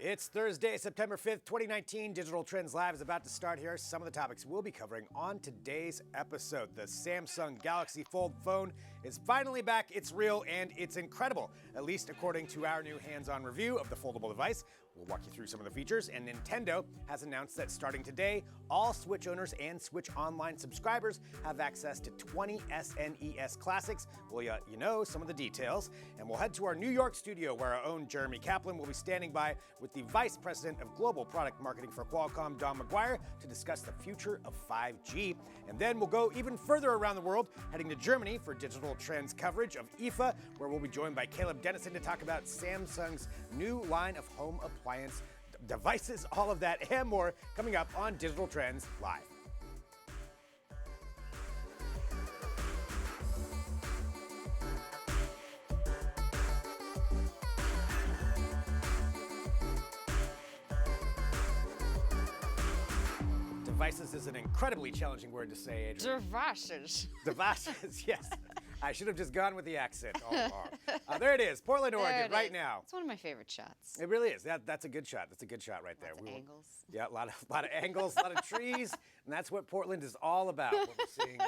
It's Thursday, September 5th, 2019. Digital Trends Live is about to start here. Some of the topics we'll be covering on today's episode. The Samsung Galaxy Fold phone is finally back. It's real and it's incredible, at least according to our new hands-on review of the foldable device. We'll walk you through some of the features, and Nintendo has announced that starting today, all Switch owners and Switch Online subscribers have access to 20 SNES classics. Well, you know some of the details. And we'll head to our New York studio where our own Jeremy Kaplan will be standing by with the Vice President of Global Product Marketing for Qualcomm, Don McGuire, to discuss the future of 5G. And then we'll go even further around the world, heading to Germany for Digital Trends coverage of IFA, where we'll be joined by Caleb Dennison to talk about Samsung's new line of home appliance devices, all of that and more coming up on Digital Trends Live. Devices is an incredibly challenging word to say, Adrian. Devices. Devices, yes. I should have just gone with the accent all along. There it is, Portland, Oregon, right now. It's one of my favorite shots. It really is. That's a good shot. That's a good shot right there. Lots of angles. Yeah, a lot of angles, a lot of trees, and that's what Portland is all about. What we're seeing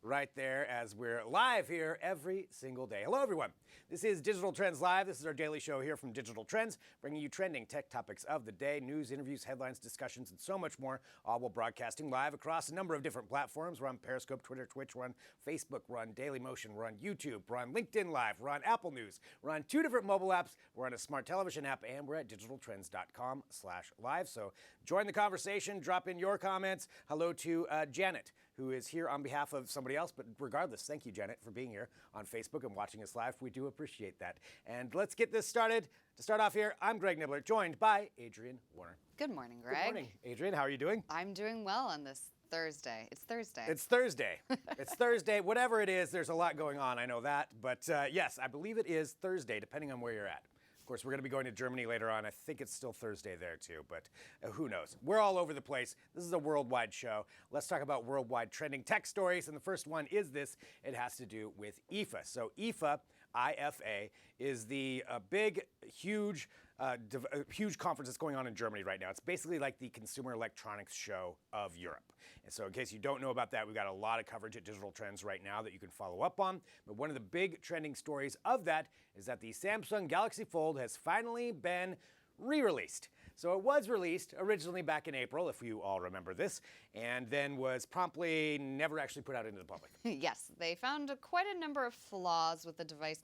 right there as we're live here every single day. Hello, everyone. This is Digital Trends Live. This is our daily show here from Digital Trends, bringing you trending tech topics of the day, news, interviews, headlines, discussions, and so much more, all while broadcasting live across a number of different platforms. We're on Periscope, Twitter, Twitch, we're on Facebook, we're on Dailymotion, we're on YouTube, we're on LinkedIn Live, we're on Apple News, we're on 2 different mobile apps, we're on a smart television app, and we're at digitaltrends.com/live. So join the conversation, drop in your comments. Hello to Janet, who is here on behalf of somebody else, but regardless, thank you, Janet, for being here on Facebook and watching us live. We do appreciate that. And let's get this started. To start off here, I'm Greg Nibbler, joined by Adrian Warner. Good morning, Greg. Good morning, Adrian. How are you doing? I'm doing well on this Thursday. It's Thursday. It's Thursday. It's Thursday. Whatever it is, there's a lot going on. I know that. But yes, I believe it is Thursday, depending on where you're at. Of course, we're going to be going to Germany later on. I think it's still Thursday there, too, but who knows? We're all over the place. This is a worldwide show. Let's talk about worldwide trending tech stories, and the first one is this. It has to do with IFA. So IFA, IFA, is the big, huge conference that's going on in Germany right now. It's basically like the Consumer Electronics Show of Europe. And so in case you don't know about that, we've got a lot of coverage at Digital Trends right now that you can follow up on. But one of the big trending stories of that is that the Samsung Galaxy Fold has finally been re-released. So it was released originally back in April, if you all remember this, and then was promptly never actually put out into the public. Yes, they found quite a number of flaws with the device.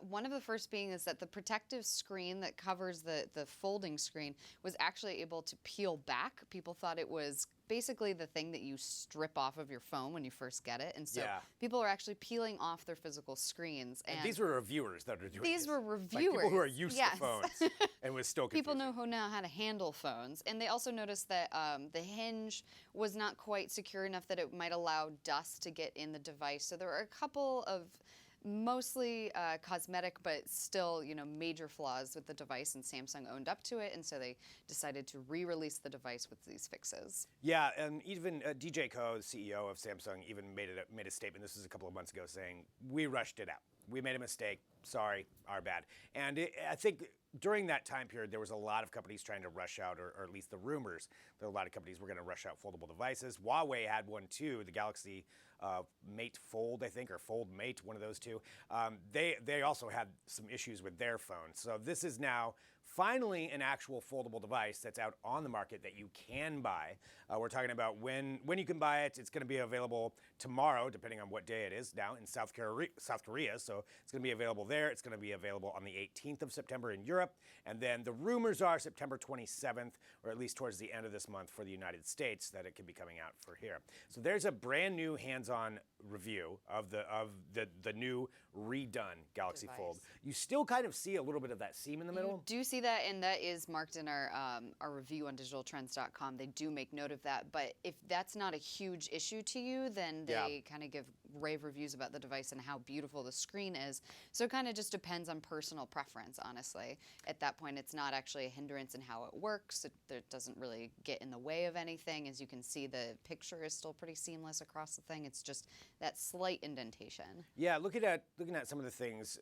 One of the first being is that the protective screen that covers the folding screen was actually able to peel back. People thought it was basically the thing that you strip off of your phone when you first get it. And so people are actually peeling off their physical screens. And these were reviewers that are doing these this. were reviewers. Like people who are used to phones and was still confused. People know who now how to handle phones. And they also noticed that the hinge was not quite secure enough that it might allow dust to get in the device. So there are a couple of mostly cosmetic, but still, major flaws with the device, and Samsung owned up to it, and so they decided to re-release the device with these fixes. Yeah, and even DJ Ko, the CEO of Samsung, even made a statement. This was a couple of months ago, saying we rushed it out. We made a mistake. Sorry, our bad. And I think during that time period, there was a lot of companies trying to rush out, or at least the rumors that a lot of companies were going to rush out foldable devices. Huawei had one too, the Galaxy Mate Fold, I think, or Fold Mate, one of those two. They also had some issues with their phones. So this is now finally an actual foldable device that's out on the market that you can buy. We're talking about when you can buy it. It's going to be available tomorrow, depending on what day it is now in South Korea. So it's going to be available there. It's going to be available on the 18th of September in Europe. And then the rumors are September 27th, or at least towards the end of this month for the United States, that it could be coming out for here. So there's a brand new hands-on review of the new redone Galaxy Fold. You still kind of see a little bit of that seam in the middle. You do see that, and that is marked in our review on digitaltrends.com. They do make note of that, but if that's not a huge issue to you, then they kind of give rave reviews about the device and how beautiful the screen is. So it kind of just depends on personal preference, honestly. At that point, it's not actually a hindrance in how it works. It doesn't really get in the way of anything. As you can see, the picture is still pretty seamless across the thing. It's just that slight indentation. Yeah, looking at some of the things,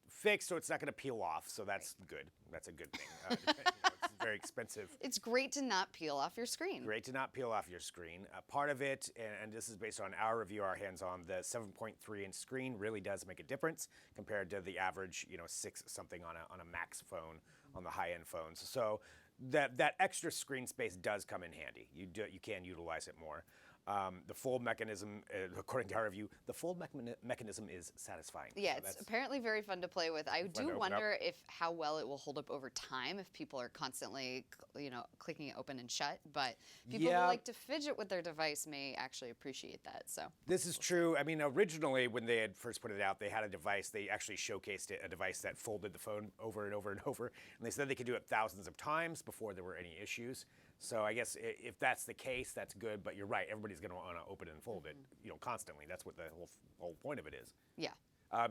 fixed so it's not going to peel off. So that's good. That's a good thing. It's very expensive. It's great to not peel off your screen. Great to not peel off your screen. Part of it, and this is based on our review, our hands-on, the 7.3-inch screen really does make a difference compared to the average, 6-something on a Max phone, on the high-end phones. So that extra screen space does come in handy. You can utilize it more. The fold mechanism, according to our review, the fold mechanism is satisfying. Yeah, So it's apparently very fun to play with. I do to wonder how well it will hold up over time if people are constantly, clicking it open and shut. But people who like to fidget with their device may actually appreciate that. So this is true. I mean, originally when they had first put it out, they had a device. They actually showcased a device that folded the phone over and over and over, and they said they could do it thousands of times before there were any issues. So I guess if that's the case, that's good. But you're right. Everybody's going to want to open and fold it, constantly. That's what the whole point of it is. Yeah.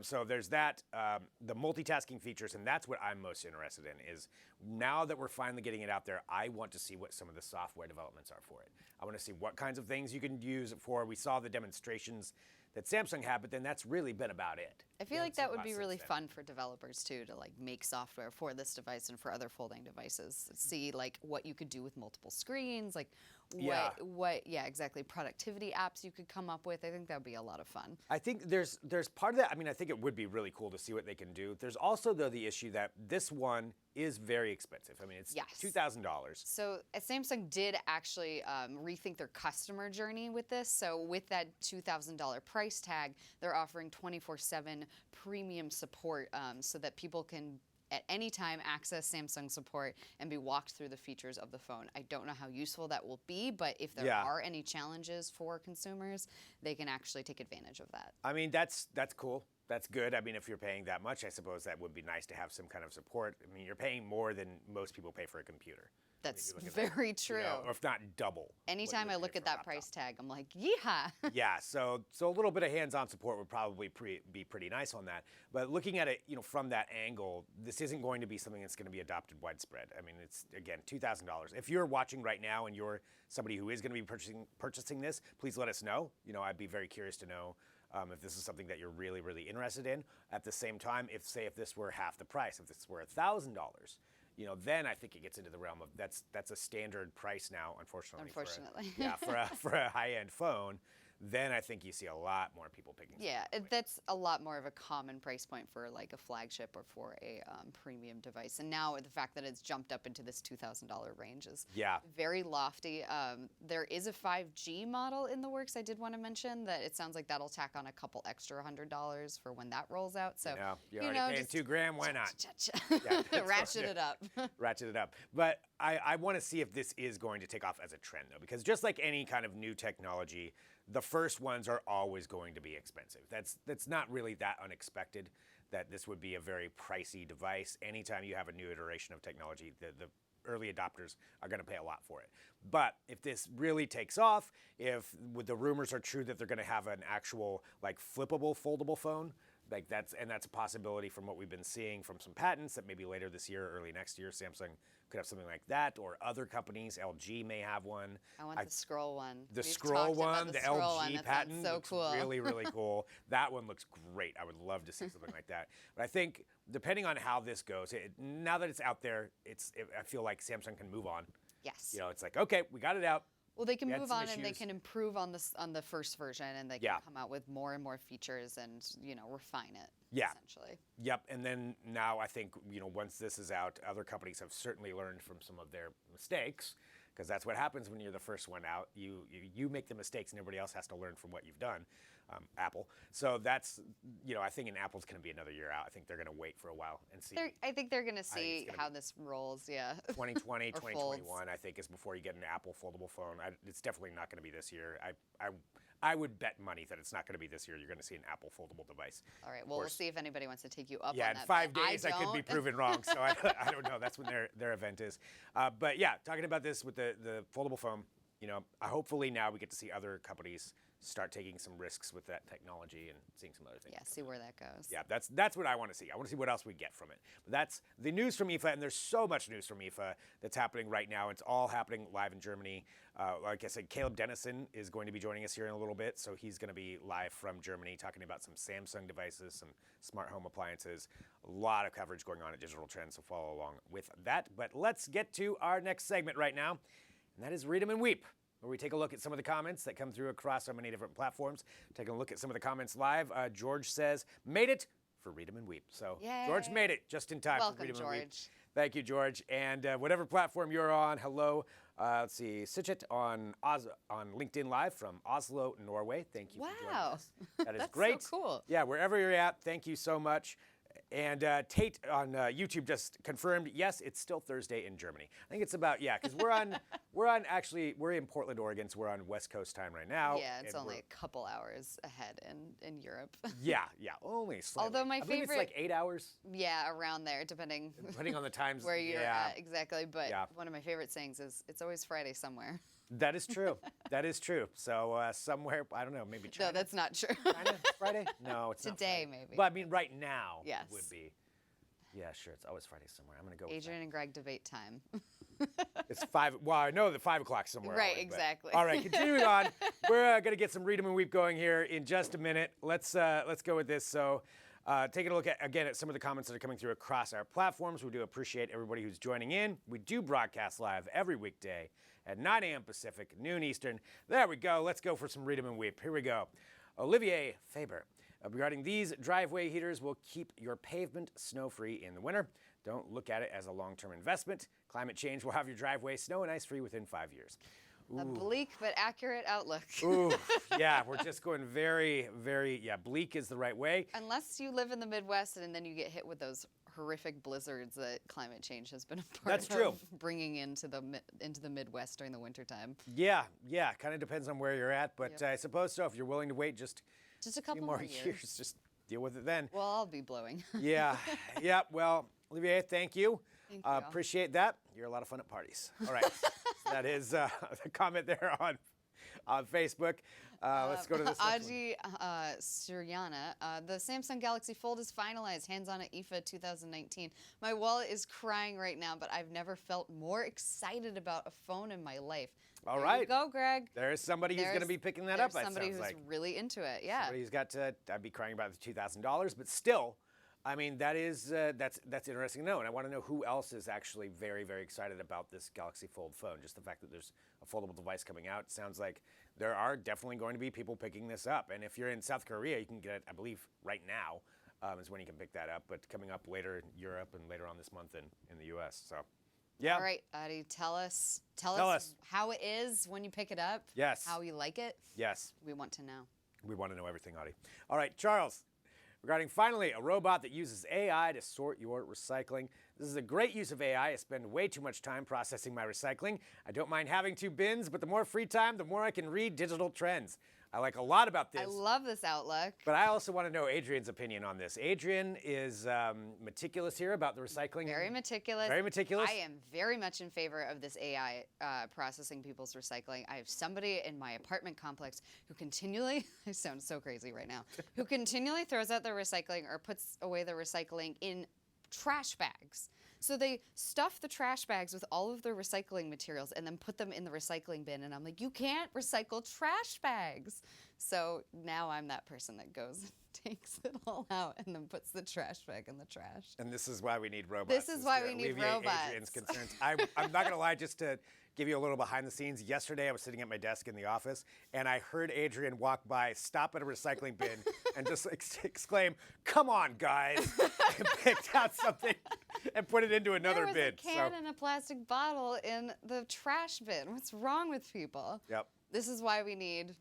So there's that. The multitasking features, and that's what I'm most interested in. Is now that we're finally getting it out there, I want to see what some of the software developments are for it. I want to see what kinds of things you can use it for. We saw the demonstrations that Samsung had, but then that's really been about it. I feel like that would be really fun for developers too, to make software for this device and for other folding devices. See what you could do with multiple screens, what exactly productivity apps you could come up with. I think that would be a lot of fun. I think there's part of that. I mean, I think it would be really cool to see what they can do. There's also though the issue that this one is very expensive. I mean, it's $2,000. So Samsung did actually rethink their customer journey with this. So with that $2,000 price tag, they're offering 24/7 premium support so that people can at any time access Samsung support and be walked through the features of the phone. I don't know how useful that will be, but if there are any challenges for consumers, they can actually take advantage of that. I mean, that's cool. That's good. I mean, if you're paying that much, I suppose that would be nice to have some kind of support. I mean, you're paying more than most people pay for a computer. That's very true. Or if not double. Anytime I look at that price tag, I'm like, yeehaw. Yeah, so a little bit of hands-on support would probably be pretty nice on that. But looking at it, from that angle, this isn't going to be something that's going to be adopted widespread. I mean, it's, again, $2,000. If you're watching right now and you're somebody who is going to be purchasing this, please let us know. I'd be very curious to know if this is something that you're really, really interested in. At the same time, if this were half the price, if this were $1,000, then I think it gets into the realm of that's a standard price now, unfortunately. For a high-end phone. Then I think you see a lot more people picking. Yeah, that's a lot more of a common price point for a flagship or for a premium device. And now the fact that it's jumped up into this $2,000 range is very lofty. There is a 5G model in the works. I did want to mention that it sounds like that'll tack on a couple extra $100 for when that rolls out. So you're already paying $2,000. Why not? Ratchet it up. Ratchet it up. But I want to see if this is going to take off as a trend, though, because just like any kind of new technology, the first ones are always going to be expensive. That's not really that unexpected that this would be a very pricey device. Anytime you have a new iteration of technology, the early adopters are going to pay a lot for it. But if this really takes off, if the rumors are true that they're going to have an actual flippable, foldable phone, that's a possibility from what we've been seeing from some patents that maybe later this year, early next year, Samsung could have something like that, or other companies. LG may have one. I want the scroll one. The scroll one, the LG patent, so looks cool. really, really cool. That one looks great. I would love to see something like that. But I think depending on how this goes, now that it's out there, I feel like Samsung can move on. Yes. It's like, okay, we got it out. Well, they can move on and they can improve on the first version, and they can come out with more and more features and refine it. Yeah. Essentially. Yep. And then now I think once this is out, other companies have certainly learned from some of their mistakes, because that's what happens when you're the first one out. You make the mistakes, and everybody else has to learn from what you've done. Apple. So that's I think Apple's going to be another year out. I think they're going to wait for a while and see. I think they're going to see how this rolls. Yeah. 2020, 2021, I think, is before you get an Apple foldable phone. It's definitely not going to be this year. I would bet money that it's not going to be this year. You're going to see an Apple foldable device. All right. Well, we'll see if anybody wants to take you up on that. Yeah, in 5 days I could be proven wrong. So I don't know. That's when their event is. But yeah, talking about this with the foldable phone, hopefully now we get to see other companies start taking some risks with that technology and seeing some other things. Yeah, see where that goes. Yeah, that's what I want to see. I want to see what else we get from it. But that's the news from IFA, and there's so much news from IFA that's happening right now. It's all happening live in Germany. Like I said, Caleb Dennison is going to be joining us here in a little bit, so he's going to be live from Germany talking about some Samsung devices, some smart home appliances. A lot of coverage going on at Digital Trends, so follow along with that. But let's get to our next segment right now, and that is Read 'em and Weep, where we take a look at some of the comments that come through across so many different platforms. Taking a look at some of the comments live. George says, made it for Read 'em and Weep. So Yay. George made it just in time Welcome, for Read 'em and Weep. George. Thank you, George. And whatever platform you're on, hello. Let's see, Sitchit on LinkedIn Live from Oslo, Norway. Thank you for joining us. That is That's great. so cool. Yeah, wherever you're at, thank you so much. And Tate on YouTube just confirmed, yes, it's still Thursday in Germany. I think it's about, because we're in Portland, Oregon, so we're on West Coast time right now. Yeah, it's only a couple hours ahead in Europe. Yeah, only slightly. Although my I believe favorite, it's like 8 hours. Yeah, around there, depending on the times. where you're at, exactly. But Yeah. one of my favorite sayings is, "It's always Friday somewhere." That is true. That is true. So somewhere, I don't know, maybe China. No, that's not true. China? Friday? No, it's not Today, Friday. maybe. But I mean, right now Yes. would be. Yeah, sure. It's always Friday somewhere. I'm going to go Adrian and Greg debate time. with that. It's 5. Well, I know that 5 o'clock somewhere. Right, always, but- exactly. All right, continuing on. We're going to get some Read 'em and Weep going here in just a minute. Let's go with this. So taking a look at some of the comments that are coming through across our platforms. We do appreciate everybody who's joining in. We do broadcast live every weekday at 9 a.m. Pacific, noon Eastern. There we go. Let's go for some Read 'em and Weep. Here we go. Olivier Faber. Regarding these driveway heaters will keep your pavement snow-free in the winter. Don't look at it as a long-term investment. Climate change will have your driveway snow and ice-free within 5 years. A bleak but accurate outlook. Ooh, yeah, we're just going very, very, bleak is the right way. Unless you live in the Midwest and then you get hit with those horrific blizzards that climate change has been a part That's of true. bringing into the Midwest during the wintertime. Yeah, kind of depends on where you're at, but Yep. I suppose so. If you're willing to wait just Just a a few couple more more years, just deal with it then. Well, I'll be blowing. Yeah. Well, Olivier, thank you. Thank you. Appreciate that. You're a lot of fun at parties. All right. So that is the comment there on Facebook. Let's go to this next one. Aji Suryana, the Samsung Galaxy Fold is finalized, hands-on at IFA 2019. My wallet is crying right now, but I've never felt more excited about a phone in my life. All There right. you go, Greg. There's somebody who's going to be picking that There's up, it somebody sounds who's like. really into it, yeah. Somebody who's got to, I'd be crying about the $2,000, but still, I mean, that's interesting to know, and I want to know who else is actually very, very excited about this Galaxy Fold phone. Just the fact that there's a foldable device coming out sounds like there are definitely going to be people picking this up. And if you're in South Korea, you can get it, I believe, right now is when you can pick that up, but coming up later in Europe and later on this month in the U.S. So, yeah. All right, Adi, tell us how it is when you pick it up. Yes. How you like it. Yes. We want to know. We want to know everything, Audie. All right, Charles. Regarding finally a robot that uses AI to sort your recycling. This is a great use of AI. I spend way too much time processing my recycling. I don't mind having 2 bins, but the more free time, the more I can read digital trends. I like a lot about this. I love this outlook. But I also want to know Adrian's opinion on this. Adrian is meticulous here about the recycling. Very meticulous. Very meticulous. I am very much in favor of this AI processing people's recycling. I have somebody in my apartment complex who continually, I sound so crazy right now, who continually throws out their recycling or puts away their recycling in trash bags. So they stuff the trash bags with all of their recycling materials and then put them in the recycling bin. And I'm like, you can't recycle trash bags. So now I'm that person that goes and takes it all out and then puts the trash bag in the trash. And this is why we need robots. This is why we need alleviate robots. Adrian's concerns. I'm not going to lie, just to give you a little behind the scenes. Yesterday, I was sitting at my desk in the office, and I heard Adrian walk by, stop at a recycling bin, and just exclaim, "Come on, guys!" and picked out something and put it into another bin. There was a can and a plastic bottle in the trash bin. What's wrong with people? Yep. This is why we need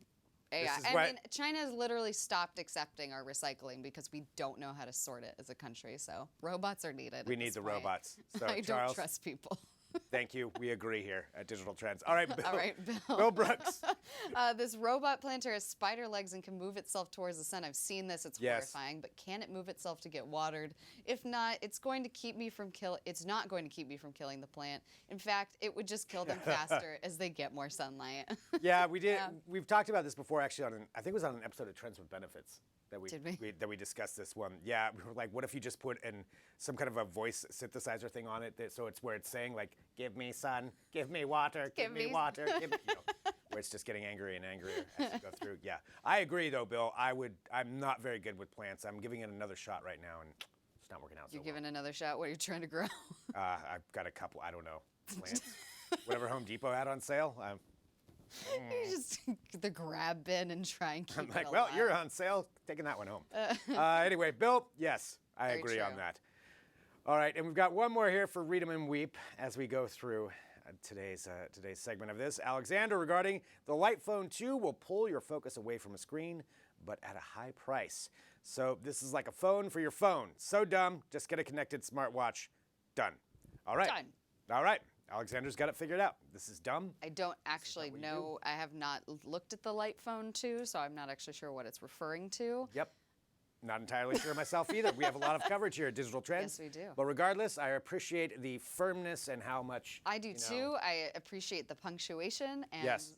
AI. This is I why- mean, China has literally stopped accepting our recycling because we don't know how to sort it as a country. So robots are needed. We at need this the point. robots. So, I Charles, don't trust people. Thank you. We agree here at Digital Trends. All right, Bill. All right, Bill. Bill Brooks. This robot planter has spider legs and can move itself towards the sun. I've seen this. It's Yes. horrifying. But can it move itself to get watered? If not, it's going to keep me from It's not going to keep me from killing the plant. In fact, it would just kill them faster as they get more sunlight. Yeah, we did. Yeah. We've talked about this before, actually. I think it was on an episode of Trends with Benefits that Did we? that we discussed this one. Yeah, we were like, what if you just put in some kind of a voice synthesizer thing on it, so it's where it's saying like, "Give me sun, give me water, give me water," give me, where it's just getting angrier and angrier as you go through. Yeah, I agree though, Bill. I'm not very good with plants. I'm giving it another shot right now, and it's not working out. You're so giving another shot. What are you trying to grow? I've got a couple. I don't know plants. Whatever Home Depot had on sale. You just the grab bin and try and keep I'm it like, well, alive. you're on sale. Taking that one home. Anyway, Bill, yes, I Very agree on true. that. All right, and we've got one more here for Read 'em and Weep as we go through today's segment of this. Alexander, regarding the Light Phone 2 will pull your focus away from a screen, but at a high price. So this is like a phone for your phone. So dumb. Just get a connected smartwatch. Done. All right. Done. All right. Alexander's got it figured out. This is dumb. I don't actually what you know. I have not looked at the Light Phone 2, so I'm not actually sure what it's referring to. Yep. Not entirely sure myself either. We have a lot of coverage here at Digital Trends. Yes, we do. But regardless, I appreciate the firmness and how much. I do too. I appreciate the punctuation and Yes.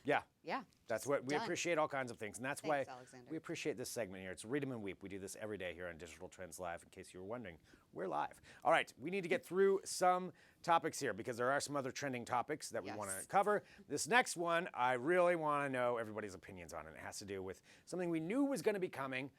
Yeah. yeah. That's what we done. appreciate, all kinds of things. And that's Thanks, why Alexander. we appreciate this segment here. It's Read 'em and Weep. We do this every day here on Digital Trends Live. In case you were wondering, we're live. All right, we need to get through some topics here because there are some other trending topics that we want to Yes. cover. This next one, I really want to know everybody's opinions on it. It has to do with something we knew was going to be coming.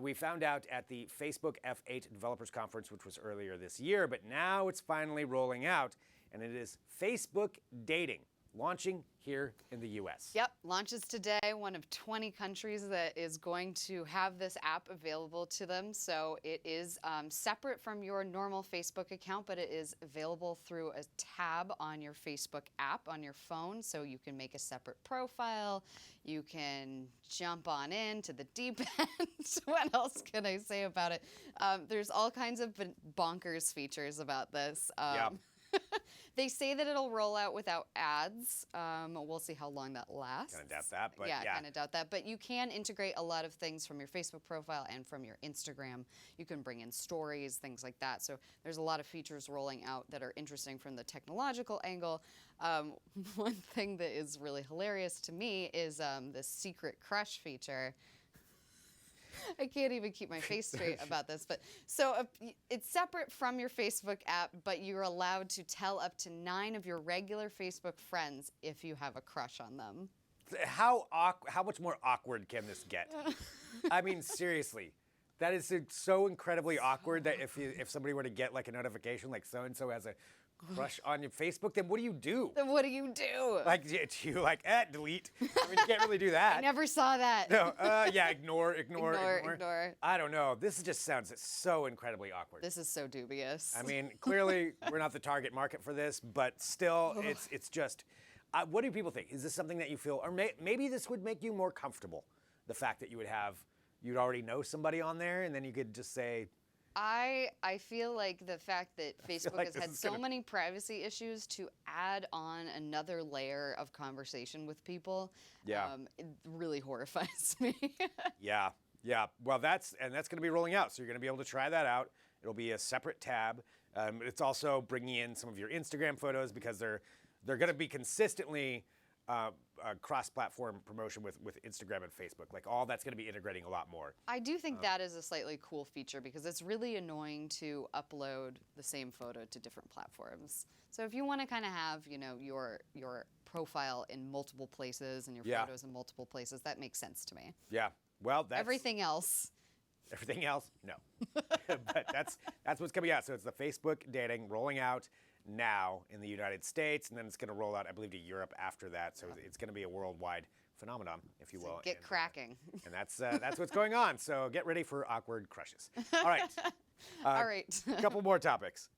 We found out at the Facebook F8 Developers Conference, which was earlier this year, but now it's finally rolling out, and it is Facebook Dating, launching here in the US. Yep, launches today, one of 20 countries that is going to have this app available to them. So it is separate from your normal Facebook account, but it is available through a tab on your Facebook app on your phone. So you can make a separate profile. You can jump on into the deep end. What else can I say about it? There's all kinds of bonkers features about this. Yeah. They say that it'll roll out without ads. We'll see how long that lasts. Kind of doubt that, but yeah, yeah. kind of doubt that. But you can integrate a lot of things from your Facebook profile and from your Instagram. You can bring in stories, things like that. So there's a lot of features rolling out that are interesting from the technological angle. One thing that is really hilarious to me is the secret crush feature. I can't even keep my face straight about this, but so it's separate from your Facebook app, but you're allowed to tell up to 9 of your regular Facebook friends if you have a crush on them. How much more awkward can this get? I mean, seriously. That is so incredibly awkward that if somebody were to get like a notification like so-and-so has a crush on your Facebook, then what do you do? Then what do you do? Like, do you like, delete? I mean, you can't really do that. I never saw that. No, yeah, ignore. Ignore. I don't know. This just sounds so incredibly awkward. This is so dubious. I mean, clearly we're not the target market for this, but still, it's just. What do people think? Is this something that you feel, or maybe this would make you more comfortable? The fact that you'd already know somebody on there, and then you could just say. I feel like the fact that Facebook like has this had is so gonna- many privacy issues to add on another layer of conversation with people, Yeah. it really horrifies me. Yeah. Well, that's going to be rolling out, so you're going to be able to try that out. It'll be a separate tab. It's also bringing in some of your Instagram photos because they're going to be consistently cross-platform promotion with Instagram and Facebook. Like all that's going to be integrating a lot more. I do think that is a slightly cool feature because it's really annoying to upload the same photo to different platforms. So if you want to kind of have, your profile in multiple places and your Yeah. photos in multiple places, that makes sense to me. Yeah. Well, that's Everything else. Everything else, no. But that's what's coming out. So it's the Facebook dating rolling out now in the United States, and then it's going to roll out, I believe, to Europe after that. So it's going to be a worldwide phenomenon, if you will. Get cracking. And that's what's going on. So get ready for awkward crushes. All right. All right. A couple more topics.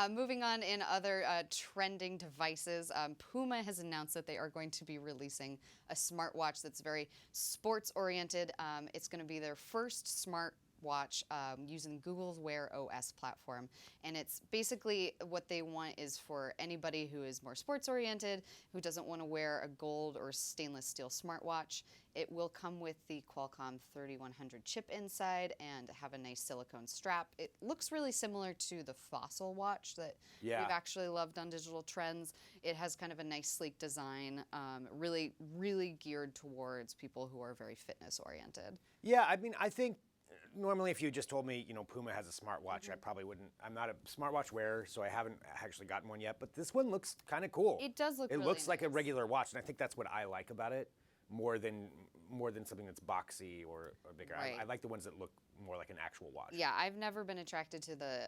Moving on in other trending devices, Puma has announced that they are going to be releasing a smartwatch that's very sports-oriented. It's going to be their first smart watch using Google's Wear OS platform. And it's basically what they want is for anybody who is more sports oriented, who doesn't want to wear a gold or stainless steel smartwatch. It will come with the Qualcomm 3100 chip inside and have a nice silicone strap. It looks really similar to the Fossil watch that we've actually loved on Digital Trends. It has kind of a nice sleek design, really, really geared towards people who are very fitness oriented. Yeah, I mean, I think normally if you just told me, Puma has a smartwatch, I probably wouldn't. I'm not a smartwatch wearer, so I haven't actually gotten one yet. But this one looks kind of cool. It does look. It really looks like a nice. regular watch, and I think that's what I like about it more than something that's boxy or bigger. Right. I like the ones that look more like an actual watch. Yeah, I've never been attracted to the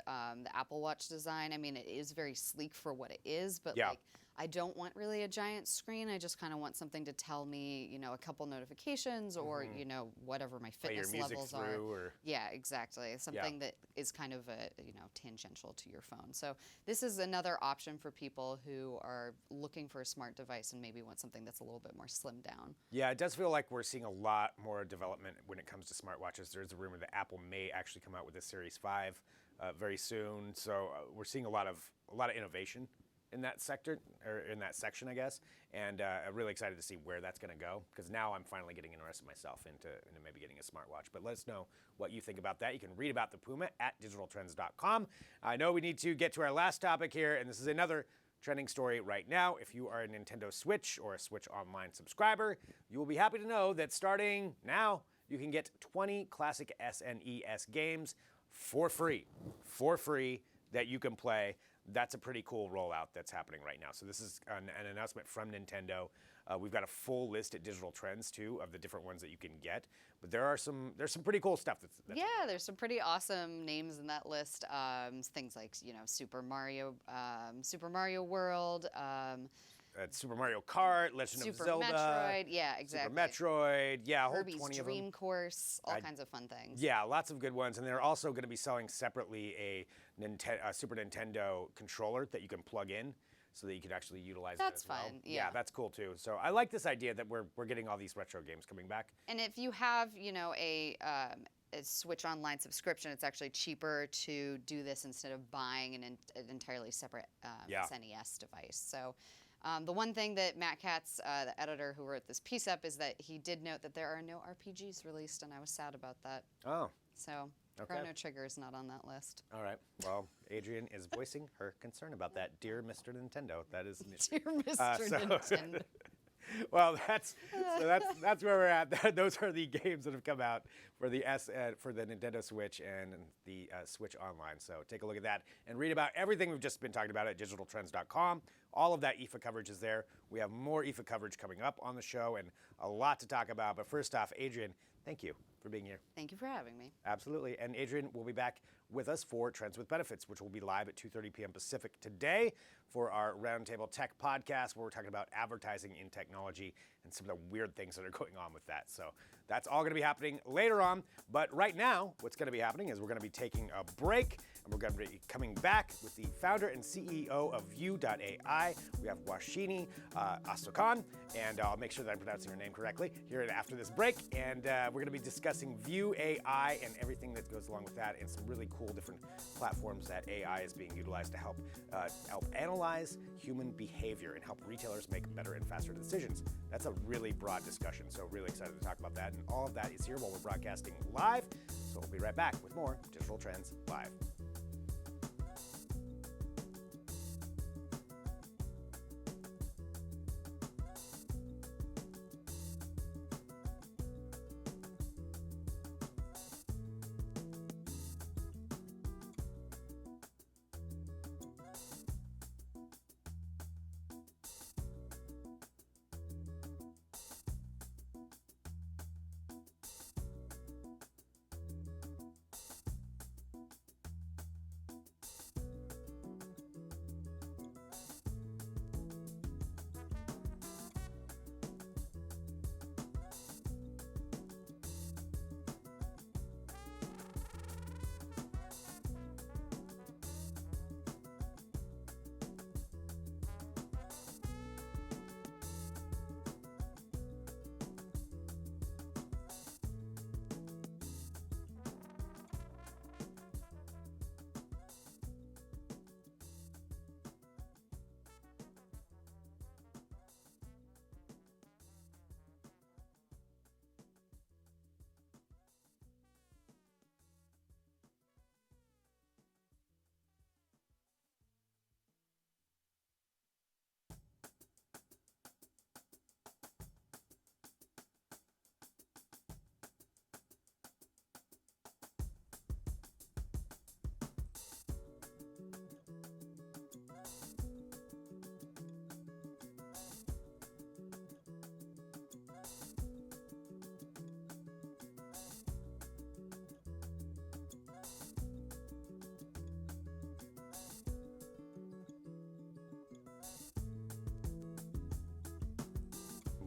Apple Watch design. I mean, it is very sleek for what it is, but like I don't want really a giant screen. I just kind of want something to tell me, a couple notifications or whatever my fitness levels are. Yeah, exactly. Something that is kind of a tangential to your phone. So this is another option for people who are looking for a smart device and maybe want something that's a little bit more slimmed down. Yeah, it does feel like we're seeing a lot more development when it comes to smartwatches. There's a rumor that Apple may actually come out with a Series 5 very soon. So we're seeing a lot of innovation in that sector, or in that section, I guess. And I'm really excited to see where that's going to go, because now I'm finally getting interested myself into maybe getting a smartwatch. But let us know what you think about that. You can read about the Puma at digitaltrends.com. I know we need to get to our last topic here, and this is another trending story right now. If you are a Nintendo Switch or a Switch Online subscriber, you will be happy to know that starting now, you can get 20 classic SNES games for free that you can play. That's a pretty cool rollout that's happening right now. So this is an announcement from Nintendo. We've got a full list at Digital Trends too of the different ones that you can get. But there's some pretty cool stuff that's there's some pretty awesome names in that list. Things like Super Mario World. Super Mario Kart, Legend of Zelda, Metroid, yeah, exactly. Super Metroid, yeah, a whole Kirby's 20 of Dream them. Course, all kinds of fun things. Yeah, lots of good ones, and they're also going to be selling separately a Super Nintendo controller that you can plug in, so that you can actually utilize it as well. That's fun. Yeah, that's cool too. So I like this idea that we're getting all these retro games coming back. And if you have a Switch Online subscription, it's actually cheaper to do this instead of buying an entirely separate SNES device. So. The one thing that Matt Katz, the editor who wrote this piece up, is that he did note that there are no RPGs released, and I was sad about that. Oh. So Chrono Trigger is not on that list. All right. Well, Adrian is voicing her concern about that. Dear Mr. Nintendo, that is... Dear Mr. Nintendo. Well, that's where we're at. Those are the games that have come out for the Nintendo Switch and the Switch Online. So take a look at that and read about everything we've just been talking about at digitaltrends.com. All of that IFA coverage is there. We have more IFA coverage coming up on the show and a lot to talk about. But first off, Adrian, thank you for being here. Thank you for having me. Absolutely. And Adrian will be back with us for Trends with Benefits, which will be live at 2:30 p.m. Pacific today for our Roundtable Tech podcast, where we're talking about advertising in technology and some of the weird things that are going on with that. So that's all going to be happening later on. But right now, what's going to be happening is we're going to be taking a break, and we're going to be coming back with the founder and CEO of View.ai. We have Washini Astokan, and I'll make sure that I'm pronouncing her name correctly here after this break. And we're going to be discussing View AI and everything that goes along with that, and some really cool different platforms that AI is being utilized to help analyze human behavior and help retailers make better and faster decisions. That's a really broad discussion, so really excited to talk about that. And all of that is here while we're broadcasting live. So we'll be right back with more Digital Trends Live.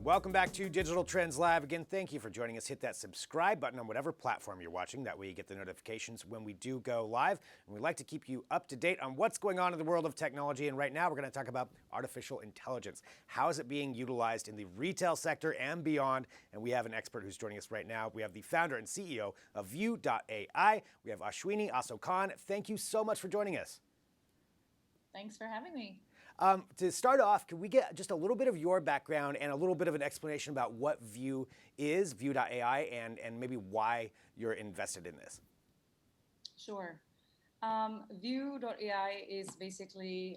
Welcome back to Digital Trends Live. Again, thank you for joining us. Hit that subscribe button on whatever platform you're watching. That way you get the notifications when we do go live. And we like to keep you up to date on what's going on in the world of technology. And right now we're going to talk about artificial intelligence. How is it being utilized in the retail sector and beyond? And we have an expert who's joining us right now. We have the founder and CEO of View.ai. We have Ashwini Asokan. Thank you so much for joining us. Thanks for having me. To start off, can we get just a little bit of your background and a little bit of an explanation about what View is, View.ai, and maybe why you're invested in this? Sure. View.ai is basically,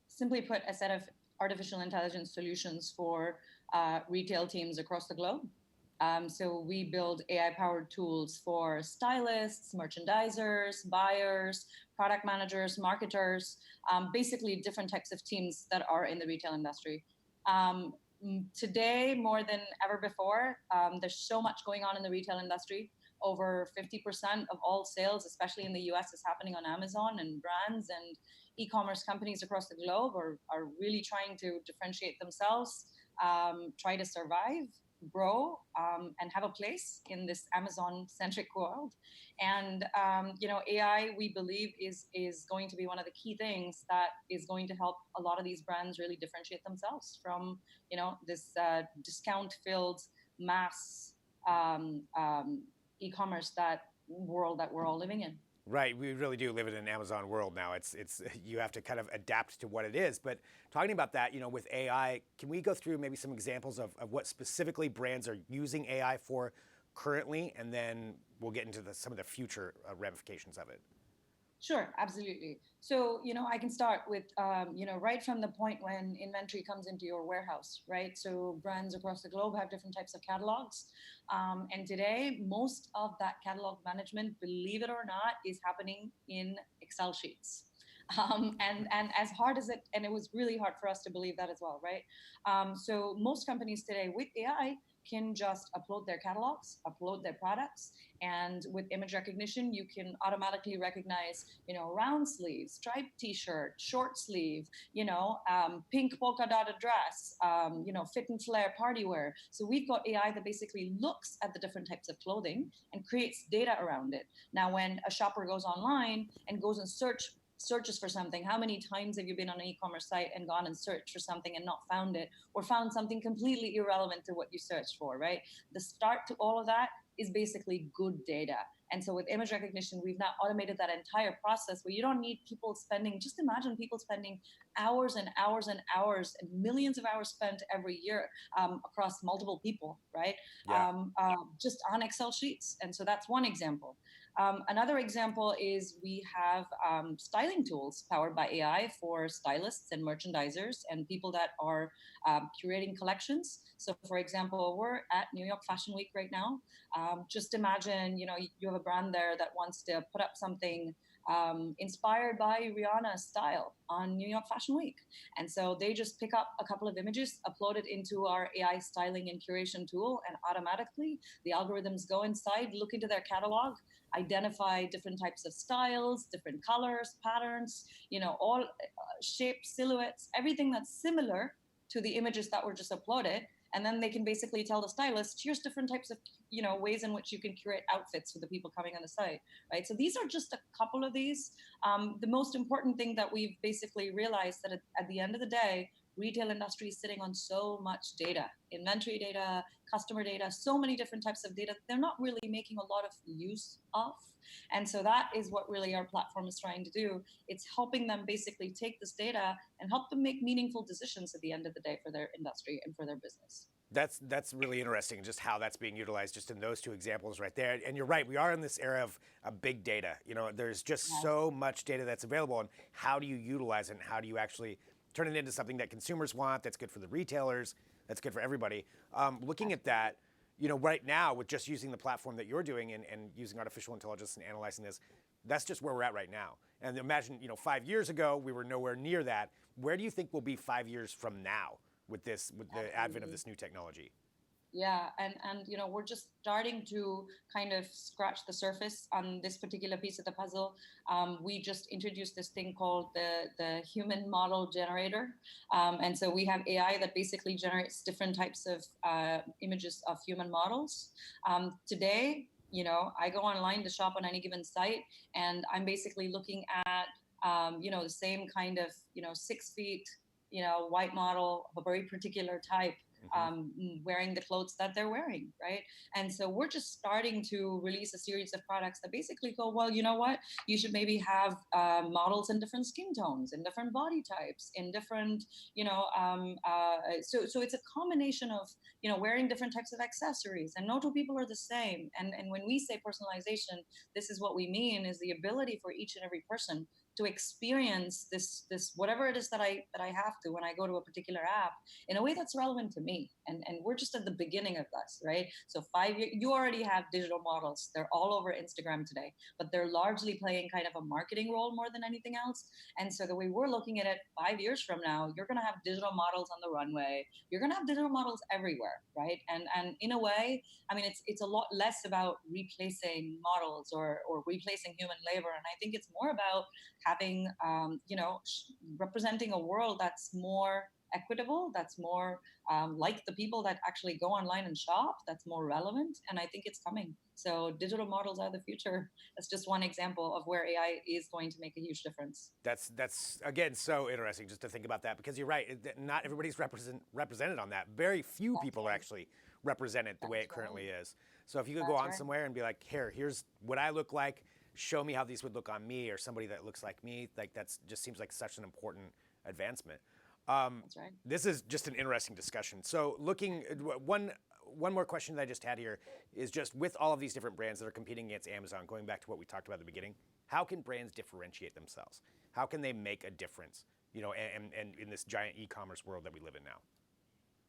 simply put, a set of artificial intelligence solutions for retail teams across the globe. So we build AI-powered tools for stylists, merchandisers, buyers, product managers, marketers, basically different types of teams that are in the retail industry. Today, more than ever before, there's so much going on in the retail industry. Over 50% of all sales, especially in the US, is happening on Amazon, and brands and e-commerce companies across the globe are really trying to differentiate themselves, try to survive, grow, and have a place in this Amazon-centric world. And AI, we believe, is going to be one of the key things that is going to help a lot of these brands really differentiate themselves from this discount-filled mass e-commerce world that we're all living in. Right, we really do live in an Amazon world now. It's you have to kind of adapt to what it is. But talking about that, with AI, can we go through maybe some examples of what specifically brands are using AI for currently, and then we'll get into some of the future ramifications of it? Sure, absolutely. So, I can start with, right from the point when inventory comes into your warehouse, right? So brands across the globe have different types of catalogs. And today, most of that catalog management, believe it or not, is happening in Excel sheets. And as hard as it was really hard for us to believe that as well, right? So most companies today with AI can just upload their catalogs, upload their products, and with image recognition, you can automatically recognize, round sleeve, striped T-shirt, short sleeve, pink polka dotted dress, fit and flare party wear. So we've got AI that basically looks at the different types of clothing and creates data around it. Now, when a shopper goes online and goes and searches for something, how many times have you been on an e-commerce site and gone and searched for something and not found it, or found something completely irrelevant to what you searched for, right? The start to all of that is basically good data. And so with image recognition, we've now automated that entire process where you don't need people spending, just imagine people spending hours and hours and hours and millions of hours spent every year across multiple people, right? Yeah. Just on Excel sheets. And so that's one example. Another example is we have styling tools powered by AI for stylists and merchandisers and people that are curating collections. So, for example, we're at New York Fashion Week right now. Just imagine, you have a brand there that wants to put up something inspired by Rihanna's style on New York Fashion Week. And so they just pick up a couple of images, upload it into our AI styling and curation tool, and automatically the algorithms go inside, look into their catalog, identify different types of styles, different colors, patterns, all shapes, silhouettes, everything that's similar to the images that were just uploaded. And then they can basically tell the stylist, here's different types of, ways in which you can curate outfits for the people coming on the site, right? So these are just a couple of these. The most important thing that we've basically realized that at the end of the day, retail industry is sitting on so much data, inventory data, customer data, so many different types of data they're not really making a lot of use of. And so that is what really our platform is trying to do. It's helping them basically take this data and help them make meaningful decisions at the end of the day for their industry and for their business. That's really interesting, just how that's being utilized just in those two examples right there. And you're right, we are in this era of big data. There's just so much data that's available, and how do you utilize it, and how do you actually turn it into something that consumers want, that's good for the retailers, that's good for everybody. Looking at that, right now with just using the platform that you're doing and using artificial intelligence and analyzing this, that's just where we're at right now. And imagine, 5 years ago, we were nowhere near that. Where do you think we'll be 5 years from now with the advent of this new technology? Yeah, and we're just starting to kind of scratch the surface on this particular piece of the puzzle. We just introduced this thing called the human model generator, and so we have AI that basically generates different types of images of human models. Today, I go online to shop on any given site, and I'm basically looking at the same kind of 6 feet white model of a very particular type, Hmm. wearing the clothes that they're wearing, right? And so we're just starting to release a series of products that basically go, well, you know what? You should maybe have models in different skin tones, in different body types, in different, so it's a combination of, wearing different types of accessories, and no two people are the same. And when we say personalization, this is what we mean is the ability for each and every person to experience this whatever it is that I have to when I go to a particular app in a way that's relevant to me. And we're just at the beginning of this, right? So 5 years, you already have digital models. They're all over Instagram today, but they're largely playing kind of a marketing role more than anything else. And so the way we're looking at it, 5 years from now, you're going to have digital models on the runway. You're going to have digital models everywhere, right? And in a way, I mean, it's a lot less about replacing models or replacing human labor, and I think it's more about having representing a world that's more equitable, that's more like the people that actually go online and shop, that's more relevant. And I think it's coming. So digital models are the future. That's just one example of where AI is going to make a huge difference. That's again so interesting just to think about that because you're right. Not everybody's represented on that. Very few That's people are right. actually represented the way That's it currently right. is. So if you could go That's on right. somewhere and be like, here's what I look like. Show me how these would look on me or somebody that looks like me. Like that's just seems like such an important advancement. That's right. This is just an interesting discussion. So, looking one more question that I just had here is just with all of these different brands that are competing against Amazon, going back to what we talked about at the beginning, how can brands differentiate themselves? How can they make a difference? And in this giant e-commerce world that we live in now.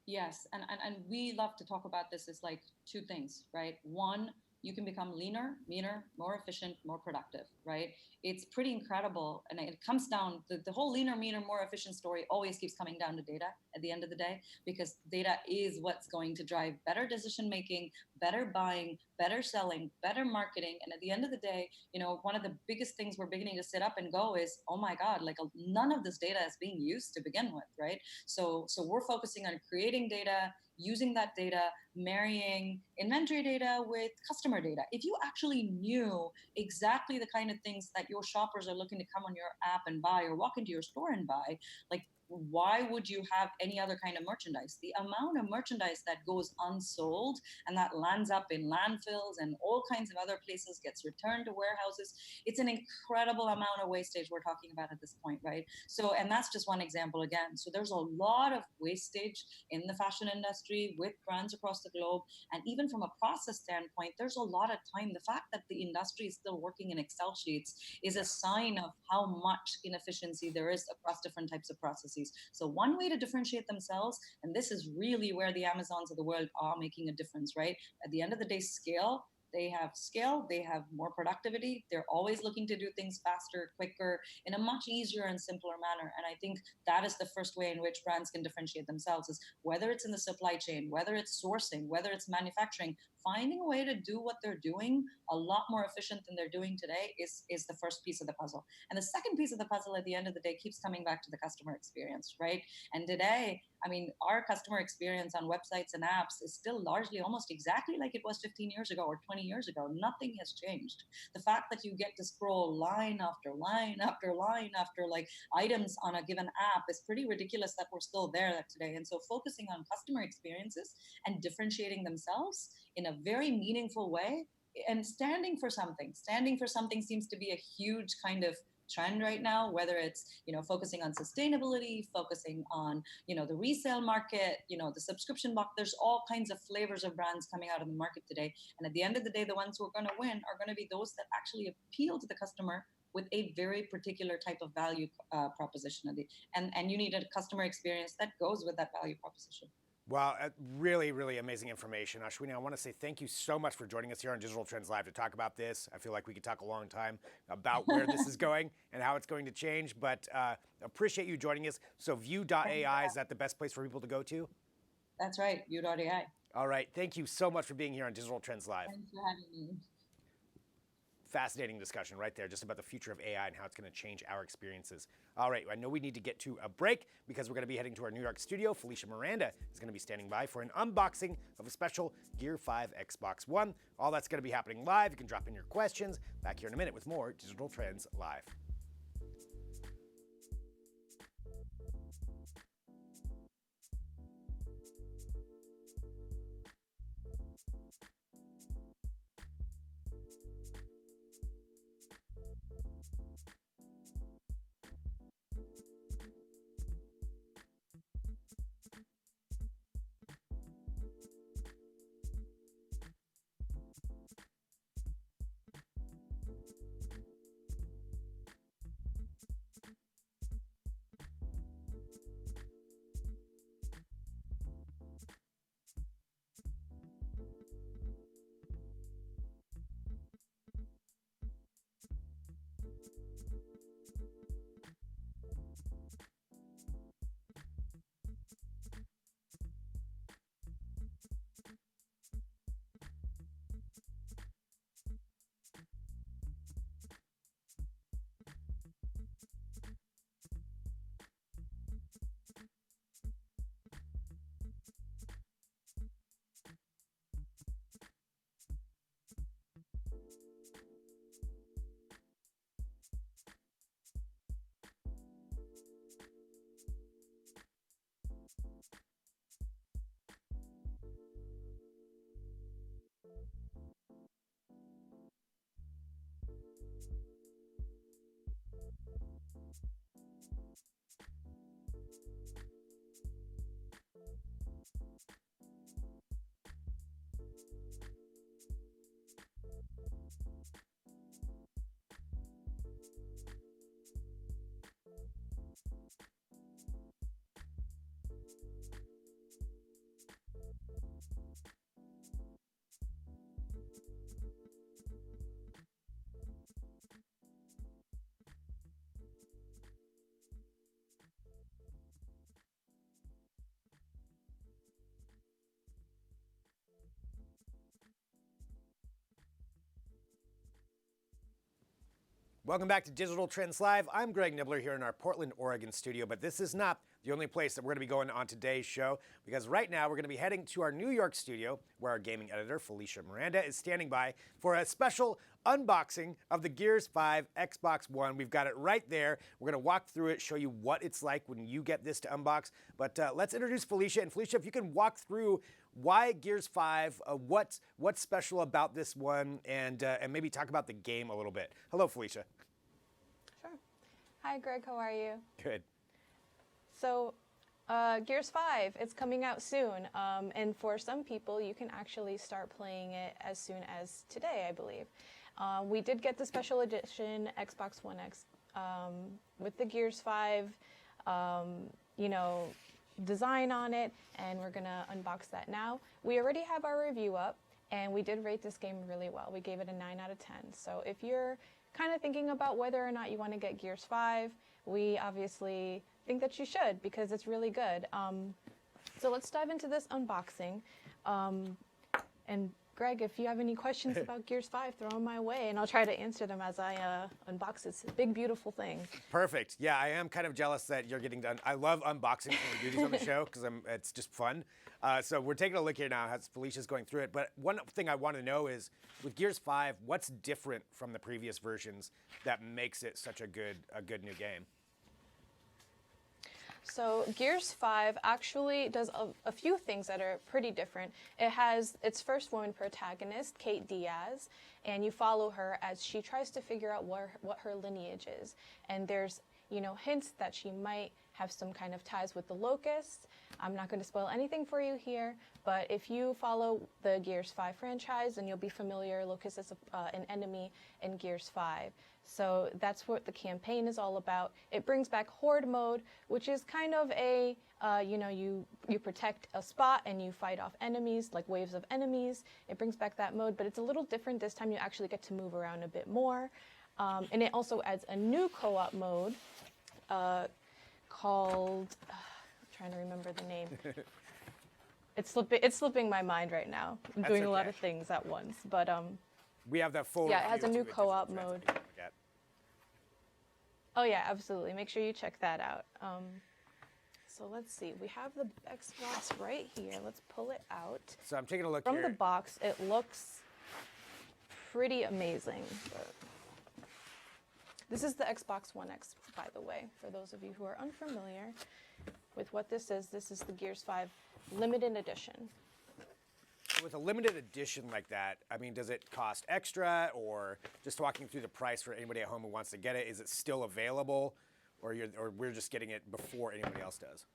Yes, and we love to talk about this as like two things, right? One, you can become leaner, meaner, more efficient, more productive, right? It's pretty incredible. And it comes down, the whole leaner, meaner, more efficient story always keeps coming down to data at the end of the day, because data is what's going to drive better decision making, better buying, better selling, better marketing. And at the end of the day, one of the biggest things we're beginning to sit up and go is, oh my God, like none of this data is being used to begin with, right? So we're focusing on creating data, using that data, marrying inventory data with customer data. If you actually knew exactly the kind of things that your shoppers are looking to come on your app and buy or walk into your store and buy, like why would you have any other kind of merchandise? The amount of merchandise that goes unsold and that lands up in landfills and all kinds of other places, gets returned to warehouses, it's an incredible amount of wastage we're talking about at this point, right? So, and that's just one example again. So there's a lot of wastage in the fashion industry with brands across the globe. And even from a process standpoint, there's a lot of time. The fact that the industry is still working in Excel sheets is a Yeah. sign of how much inefficiency there is across different types of processes. So one way to differentiate themselves, and this is really where the Amazons of the world are making a difference, right? At the end of the day, scale, they have more productivity. They're always looking to do things faster, quicker, in a much easier and simpler manner. And I think that is the first way in which brands can differentiate themselves, is whether it's in the supply chain, whether it's sourcing, whether it's manufacturing, finding a way to do what they're doing a lot more efficient than they're doing today is the first piece of the puzzle. And the second piece of the puzzle at the end of the day keeps coming back to the customer experience, right? And today, I mean, our customer experience on websites and apps is still largely almost exactly like it was 15 years ago or 20 years ago. Nothing has changed. The fact that you get to scroll line after line after line after like items on a given app is pretty ridiculous that we're still there today. And so focusing on customer experiences and differentiating themselves in a very meaningful way and standing for something seems to be a huge kind of trend right now, whether it's focusing on sustainability, focusing on the resale market, the subscription box. There's all kinds of flavors of brands coming out in the market today, and at the end of the day, the ones who are going to win are going to be those that actually appeal to the customer with a very particular type of value proposition. And you need a customer experience that goes with that value proposition. Well, really, really amazing information. Ashwini, I want to say thank you so much for joining us here on Digital Trends Live to talk about this. I feel like we could talk a long time about where this is going and how it's going to change, but appreciate you joining us. So Thank you for View.ai, is that. that the best place for people to go to? That's right, u.ai. All right. Thank you so much for being here on Digital Trends Live. Thanks for having me. Fascinating discussion right there, just about the future of AI and how it's going to change our experiences. All right, I know we need to get to a break because we're going to be heading to our New York studio. Felicia Miranda is going to be standing by for an unboxing of a special Gear 5 Xbox One. All that's going to be happening live. You can drop in your questions. Back here in a minute with more Digital Trends Live. Welcome back to Digital Trends Live. I'm Greg Nibbler here in our Portland, Oregon studio, but this is not the only place that we're going to be going on today's show, because right now we're going to be heading to our New York studio where our gaming editor, Felicia Miranda, is standing by for a special unboxing of the Gears 5 Xbox One. We've got it right there. We're going to walk through it, show you what it's like when you get this to unbox. But let's introduce Felicia. And Felicia, if you can walk through why Gears 5, what's special about this one, and maybe talk about the game a little bit. Hello, Felicia. Sure. Hi, Greg. How are you? Good. So, Gears 5, it's coming out soon. And for some people, you can actually start playing it as soon as today, I believe. We did get the special edition Xbox One X with the Gears 5, design on it, and we're gonna unbox that now. We already have our review up, and we did rate this game really well. We gave it a 9 out of 10. So if you're kind of thinking about whether or not you want to get Gears 5, we obviously think that you should, because it's really good. So let's dive into this unboxing. And Greg, if you have any questions about Gears 5, throw them my way, and I'll try to answer them as I unbox this big, beautiful thing. Perfect. Yeah, I am kind of jealous that you're getting done. I love unboxings when we do these on the show because it's just fun. So we're taking a look here now as Felicia's going through it. But one thing I want to know is, with Gears 5, what's different from the previous versions that makes it such a good new game? So Gears 5 actually does a few things that are pretty different. It has its first woman protagonist, Kate Diaz, and you follow her as she tries to figure out what her lineage is. And there's, hints that she might have some kind of ties with the Locusts. I'm not going to spoil anything for you here, but if you follow the Gears 5 franchise, then you'll be familiar. Locust is an enemy in Gears 5. So that's what the campaign is all about. It brings back Horde mode, which is kind of a, you protect a spot and you fight off enemies, like waves of enemies. It brings back that mode, but it's a little different this time. You actually get to move around a bit more. And it also adds a new co-op mode called, I'm trying to remember the name. It's slipping my mind right now. I'm That's doing a lot okay. of things at once, but We have the full. yeah, it has a review new too at Digital co-op Trends mode. if you wanna look at. Oh yeah, absolutely. Make sure you check that out. So let's see. We have the Xbox right here. Let's pull it out. So I'm taking a look From here. the box, it looks pretty amazing. This is the Xbox One X, by the way, for those of you who are unfamiliar with what this is. This is the Gears 5 limited edition. With a limited edition like that, I mean, does it cost extra, or just walking through the price for anybody at home who wants to get it? Is it still available, or we're just getting it before anybody else does?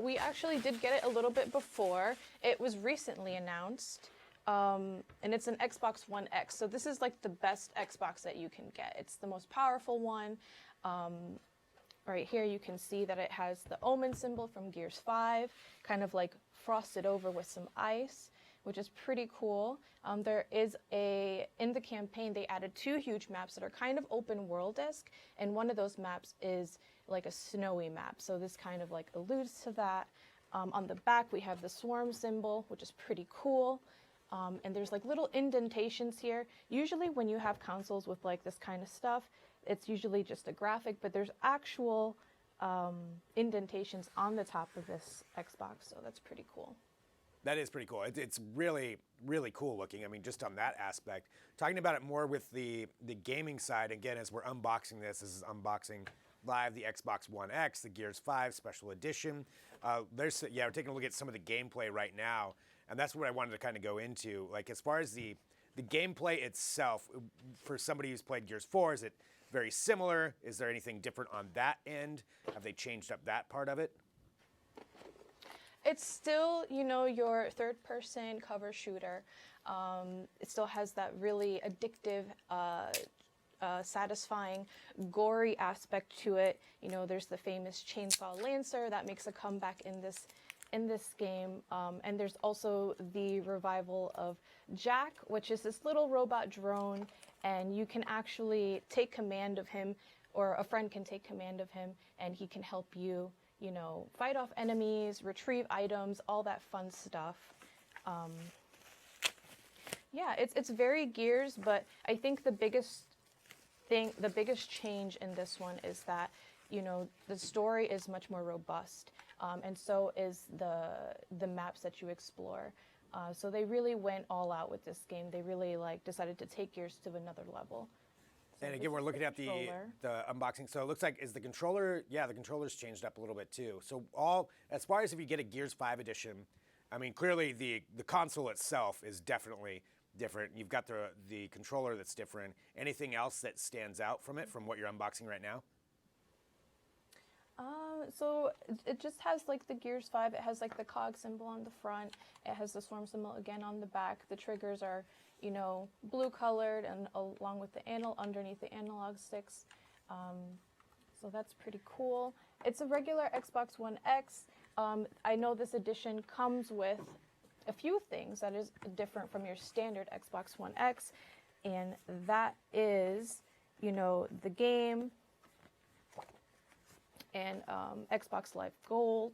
We actually did get it a little bit before. It was recently announced, and it's an Xbox One X. So this is like the best Xbox that you can get. It's the most powerful one. Right here you can see that it has the Omen symbol from Gears 5, kind of like frosted over with some ice, which is pretty cool. In the campaign, they added 2 huge maps that are kind of open world-esque, and one of those maps is like a snowy map. So this kind of like alludes to that. On the back, we have the swarm symbol, which is pretty cool. And there's like little indentations here. Usually when you have consoles with like this kind of stuff, it's usually just a graphic, but there's actual indentations on the top of this Xbox, so that's pretty cool. That is pretty cool. It's really, really cool looking. I mean, just on that aspect. Talking about it more with the gaming side, again, as we're unboxing this is unboxing live the Xbox One X, the Gears 5 Special Edition. We're taking a look at some of the gameplay right now, and that's what I wanted to kind of go into. Like, as far as the gameplay itself, for somebody who's played Gears 4, is it very similar? Is there anything different on that end? Have they changed up that part of it? It's still, your third-person cover shooter. It still has that really addictive, satisfying, gory aspect to it. There's the famous Chainsaw Lancer that makes a comeback in this game, and there's also the revival of Jack, which is this little robot drone, and you can actually take command of him, or a friend can take command of him, and he can help you, fight off enemies, retrieve items, all that fun stuff. Yeah, it's very Gears, but I think the biggest change in this one is that, the story is much more robust, and so is the maps that you explore. So they really went all out with this game. They really decided to take Gears to another level. So and again, we're looking at the unboxing. So it looks like, is the controller, the controller's changed up a little bit too. So as far as if you get a Gears 5 edition, I mean, clearly the console itself is definitely different. You've got the controller that's different. Anything else that stands out from it, from what you're unboxing right now? So it just has the Gears 5. It has the cog symbol on the front. It has the swarm symbol again on the back. The triggers are, blue colored, and along with the underneath the analog sticks. So that's pretty cool. It's a regular Xbox One X. I know this edition comes with a few things that is different from your standard Xbox One X, and that is, the game, and Xbox Live Gold.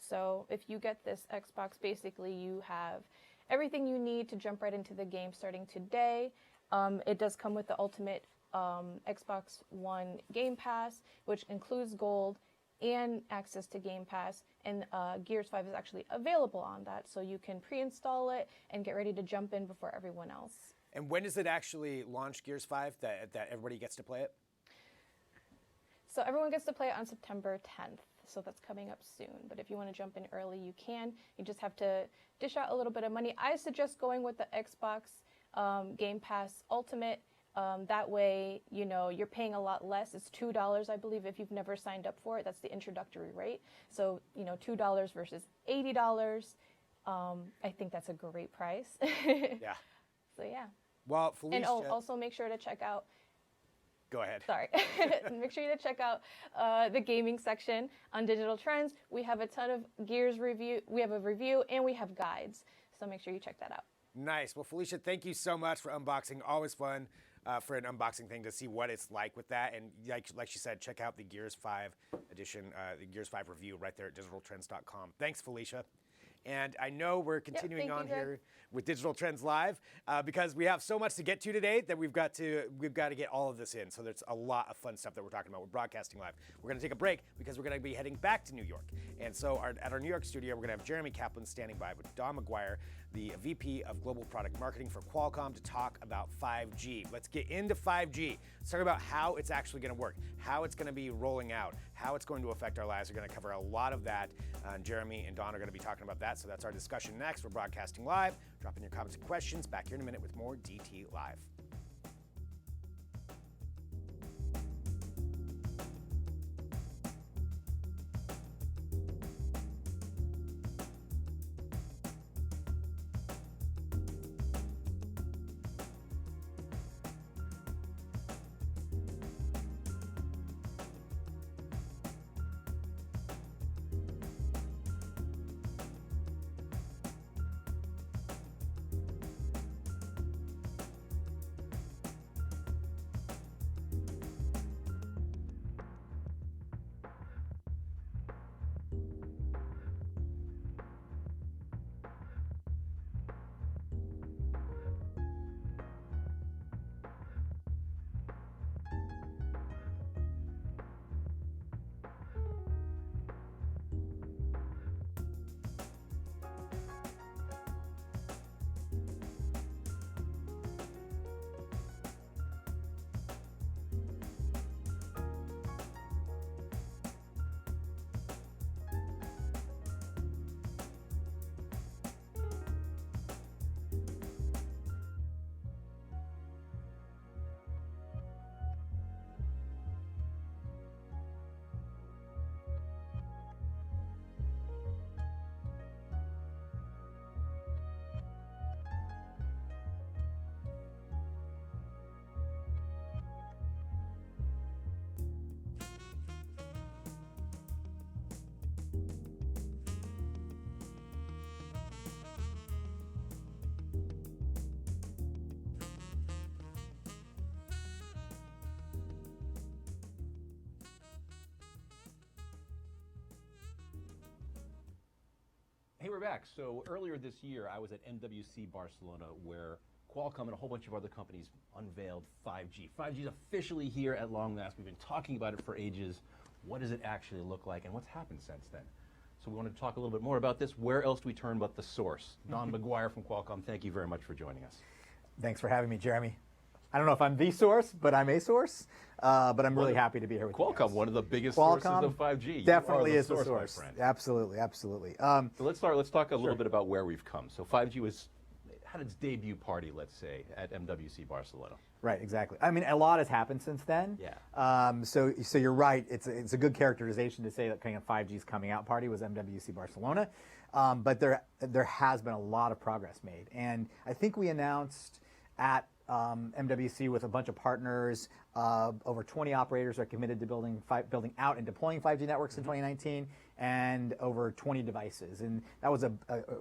So if you get this Xbox, basically you have everything you need to jump right into the game starting today. It does come with the ultimate Xbox One Game Pass, which includes Gold and access to Game Pass, and Gears 5 is actually available on that, so you can pre-install it and get ready to jump in before everyone else. And when does it actually launch, Gears 5, that everybody gets to play it? So everyone gets to play it on September 10th, so that's coming up soon. But if you want to jump in early, you can. You just have to dish out a little bit of money. I suggest going with the Xbox Game Pass Ultimate. That way, you're paying a lot less. It's $2, I believe, if you've never signed up for it. That's the introductory rate. So, $2 versus $80. I think that's a great price. Yeah. So, yeah. Well, Felicia... And also make sure to check out... Go ahead. Sorry. Make sure you check out the gaming section on Digital Trends. We have a ton of Gears review. We have a review and we have guides. So make sure you check that out. Nice. Well, Felicia, thank you so much for unboxing. Always fun. for an unboxing thing to see what it's like with that. And like she said, check out the Gears 5 edition, the Gears 5 review right there at digitaltrends.com. Thanks, Felicia. And I know we're continuing on here with Digital Trends Live because we have so much to get to today that we've got to get all of this in. So there's a lot of fun stuff that we're talking about. We're broadcasting live. We're going to take a break because we're going to be heading back to New York. And so at our New York studio, we're going to have Jeremy Kaplan standing by with Don McGuire, the VP of Global Product Marketing for Qualcomm, to talk about 5G. Let's get into 5G. Let's talk about how it's actually going to work, how it's going to be rolling out, how it's going to affect our lives. We're going to cover a lot of that. Jeremy and Don are going to be talking about that. So that's our discussion next. We're broadcasting live. Drop in your comments and questions. Back here in a minute with more DT Live. Hey, we're back. So earlier this year, I was at MWC Barcelona, where Qualcomm and a whole bunch of other companies unveiled 5G. 5G is officially here at long last. We've been talking about it for ages. What does it actually look like, and what's happened since then? So we want to talk a little bit more about this. Where else do we turn but the source? Don McGuire from Qualcomm, thank you very much for joining us. Thanks for having me, Jeremy. I don't know if I'm the source, but I'm a source. But I'm really happy to be here with you Qualcomm, guys. one of the biggest Qualcomm sources of 5G. definitely You are is the source. my friend. Absolutely, absolutely. So let's talk a little bit about where we've come. So 5G had its debut party, let's say, at MWC Barcelona. Right, exactly. I mean, a lot has happened since then. Yeah. So you're right. It's a good characterization to say that kind of 5G's coming out party was MWC Barcelona. But there has been a lot of progress made, and I think we announced at MWC with a bunch of partners. Over 20 operators are committed to building out and deploying 5G networks in 2019, and over 20 devices. And that was a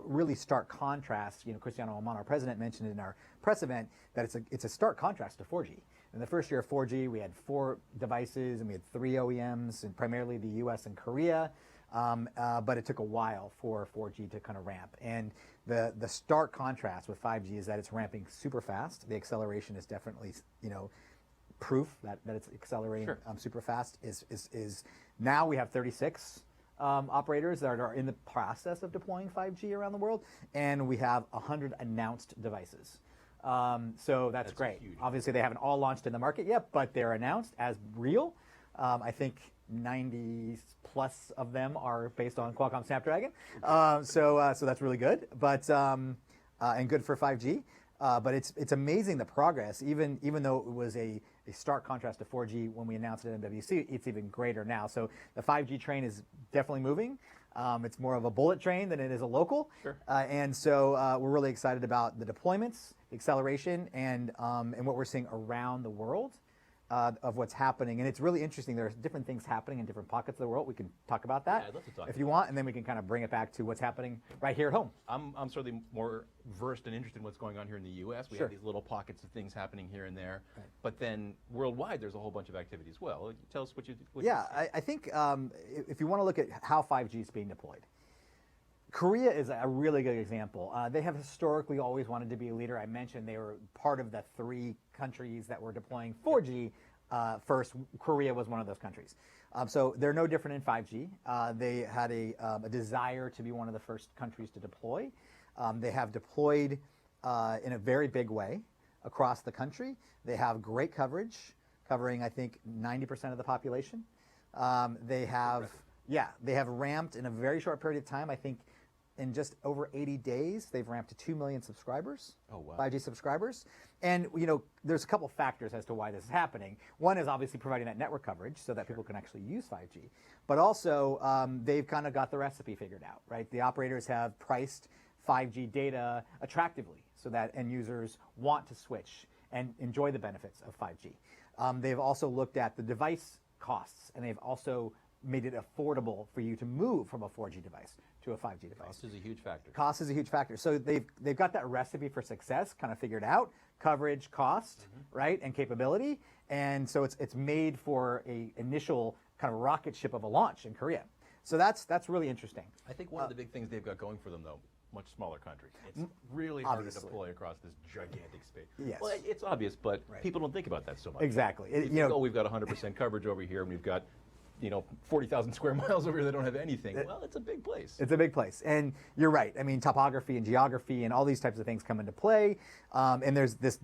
really stark contrast. You know, Cristiano Amon, our president, mentioned in our press event that it's a stark contrast to 4G. In the first year of 4G, we had 4 devices and we had 3 OEMs, and primarily the U.S. and Korea. But it took a while for 4G to kind of ramp. And the stark contrast with 5G is that it's ramping super fast. The acceleration is definitely, proof that it's accelerating super fast. Is now we have 36 operators that are in the process of deploying 5G around the world, and we have 100 announced devices. So that's great. Huge. Obviously, they haven't all launched in the market yet, but they're announced as real. I think 90 plus of them are based on Qualcomm Snapdragon. So that's really good, but and good for 5G. But it's amazing the progress, even though it was a stark contrast to 4G when we announced it at MWC, it's even greater now. So the 5G train is definitely moving. It's more of a bullet train than it is a local. Sure. And so we're really excited about the deployments, acceleration, and what we're seeing around the world. of what's happening, and it's really interesting. There's different things happening in different pockets of the world. We can talk about that Yeah, I'd love to talk if about you want, and then we can kind of bring it back to what's happening right here at home. I'm certainly more versed and interested in what's going on here in the U.S. We Sure. have these little pockets of things happening here and there, but then worldwide there's a whole bunch of activity as well. Tell us what you. Yeah, I think if you want to look at how 5G is being deployed, Korea is a really good example. They have historically always wanted to be a leader. I mentioned they were part of the 3 countries that were deploying 4G. First, Korea was one of those countries. So they're no different in 5G. They had a desire to be one of the first countries to deploy. They have deployed in a very big way across the country. They have great coverage, covering I think 90% of the population. They have ramped in a very short period of time. I think in just over 80 days, they've ramped to 2 million subscribers, Oh, wow. 5G subscribers. And there's a couple factors as to why this is happening. One is obviously providing that network coverage so that people can actually use 5G. But also, they've kind of got the recipe figured out, right? The operators have priced 5G data attractively so that end users want to switch and enjoy the benefits of 5G. They've also looked at the device costs, and they've also made it affordable for you to move from a 4G device to a 5G device. Cost is a huge factor. Cost is a huge factor. So they've got that recipe for success kind of figured out: coverage, cost, right, and capability. And so it's made for a initial kind of rocket ship of a launch in Korea. So that's really interesting. I think one of the big things they've got going for them, though, much smaller country. It's really hard to Obviously. deploy across this gigantic space. Yes. Well, it's obvious, but people don't think about that so much. Exactly. You think, oh, we've got 100% coverage over here, and we've got 40,000 square miles over here that don't have anything. Well, it's a big place. It's a big place. And you're right. I mean, topography and geography and all these types of things come into play. And there's this,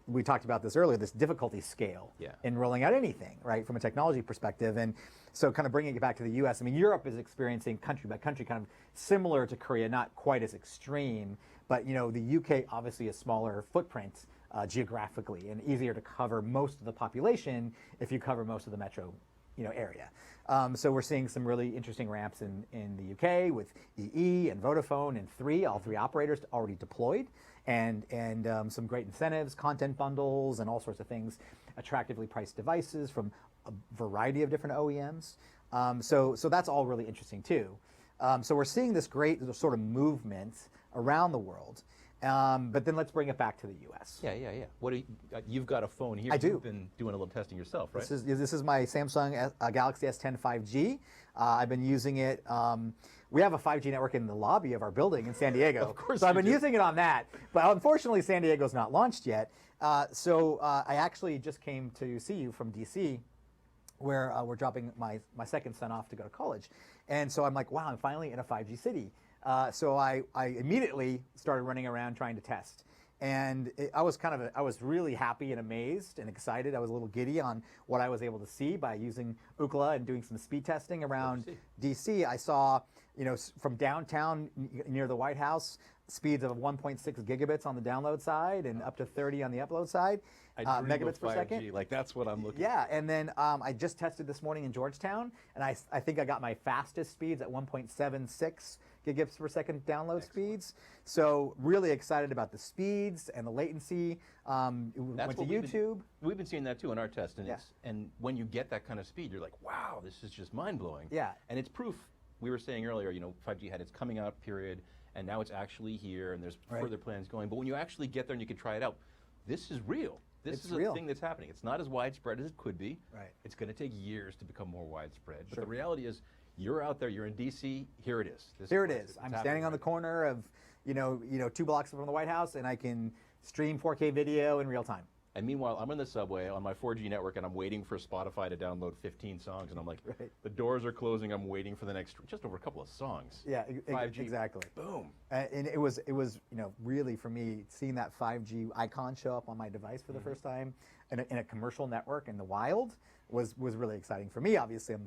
we talked about this earlier, this difficulty scale in rolling out anything, right, from a technology perspective. And so kind of bringing it back to the U.S., I mean, Europe is experiencing country by country kind of similar to Korea, not quite as extreme. But, the U.K. obviously a smaller footprint geographically and easier to cover most of the population if you cover most of the metro area. So we're seeing some really interesting ramps in the UK with EE and Vodafone and all three operators already deployed, and some great incentives, content bundles, and all sorts of things, attractively priced devices from a variety of different OEMs. So that's all really interesting too. So we're seeing this great sort of movement around the world. But then let's bring it back to the U.S. Yeah. What you've got a phone here. I do. You've been doing a little testing yourself, right? This is my Samsung Galaxy S10 5G. I've been using it. We have a 5G network in the lobby of our building in San Diego. Of course so I've you been do. using it on that. But unfortunately, San Diego's not launched yet. So I actually just came to see you from D.C., where we're dropping my second son off to go to college. And so I'm like, wow, I'm finally in a 5G city. So I immediately started running around trying to test. And I was really happy and amazed and excited. I was a little giddy on what I was able to see by using Ookla and doing some speed testing around DC. I saw, from downtown near the White House, speeds of 1.6 gigabits on the download side and up to 30 on the upload side, megabits per second. Like that's what I'm looking. Yeah, and then I just tested this morning in Georgetown, and I think I got my fastest speeds at 1.76 gigabits per second download speeds. So really excited about the speeds and the latency. Went to YouTube. We've been seeing that too in our test, and Yeah. and when you get that kind of speed, you're like, wow, this is just mind blowing. Yeah. And it's proof. We were saying earlier, 5G had its coming out period, and now it's actually here, and there's further plans going. But when you actually get there and you can try it out, this is real. This is a thing that's happening. It's not as widespread as it could be. Right. It's going to take years to become more widespread. But the reality is, you're out there, you're in DC, here it is. Here it is. I'm standing on the corner of, 2 blocks from the White House, and I can stream 4K video in real time. And meanwhile, I'm in the subway on my 4G network, and I'm waiting for Spotify to download 15 songs, and I'm like, the doors are closing. I'm waiting for the next, just over a couple of songs. Yeah, 5G. exactly. Boom. And it was really for me seeing that 5G icon show up on my device for the first time in a commercial network in the wild was really exciting for me. Obviously,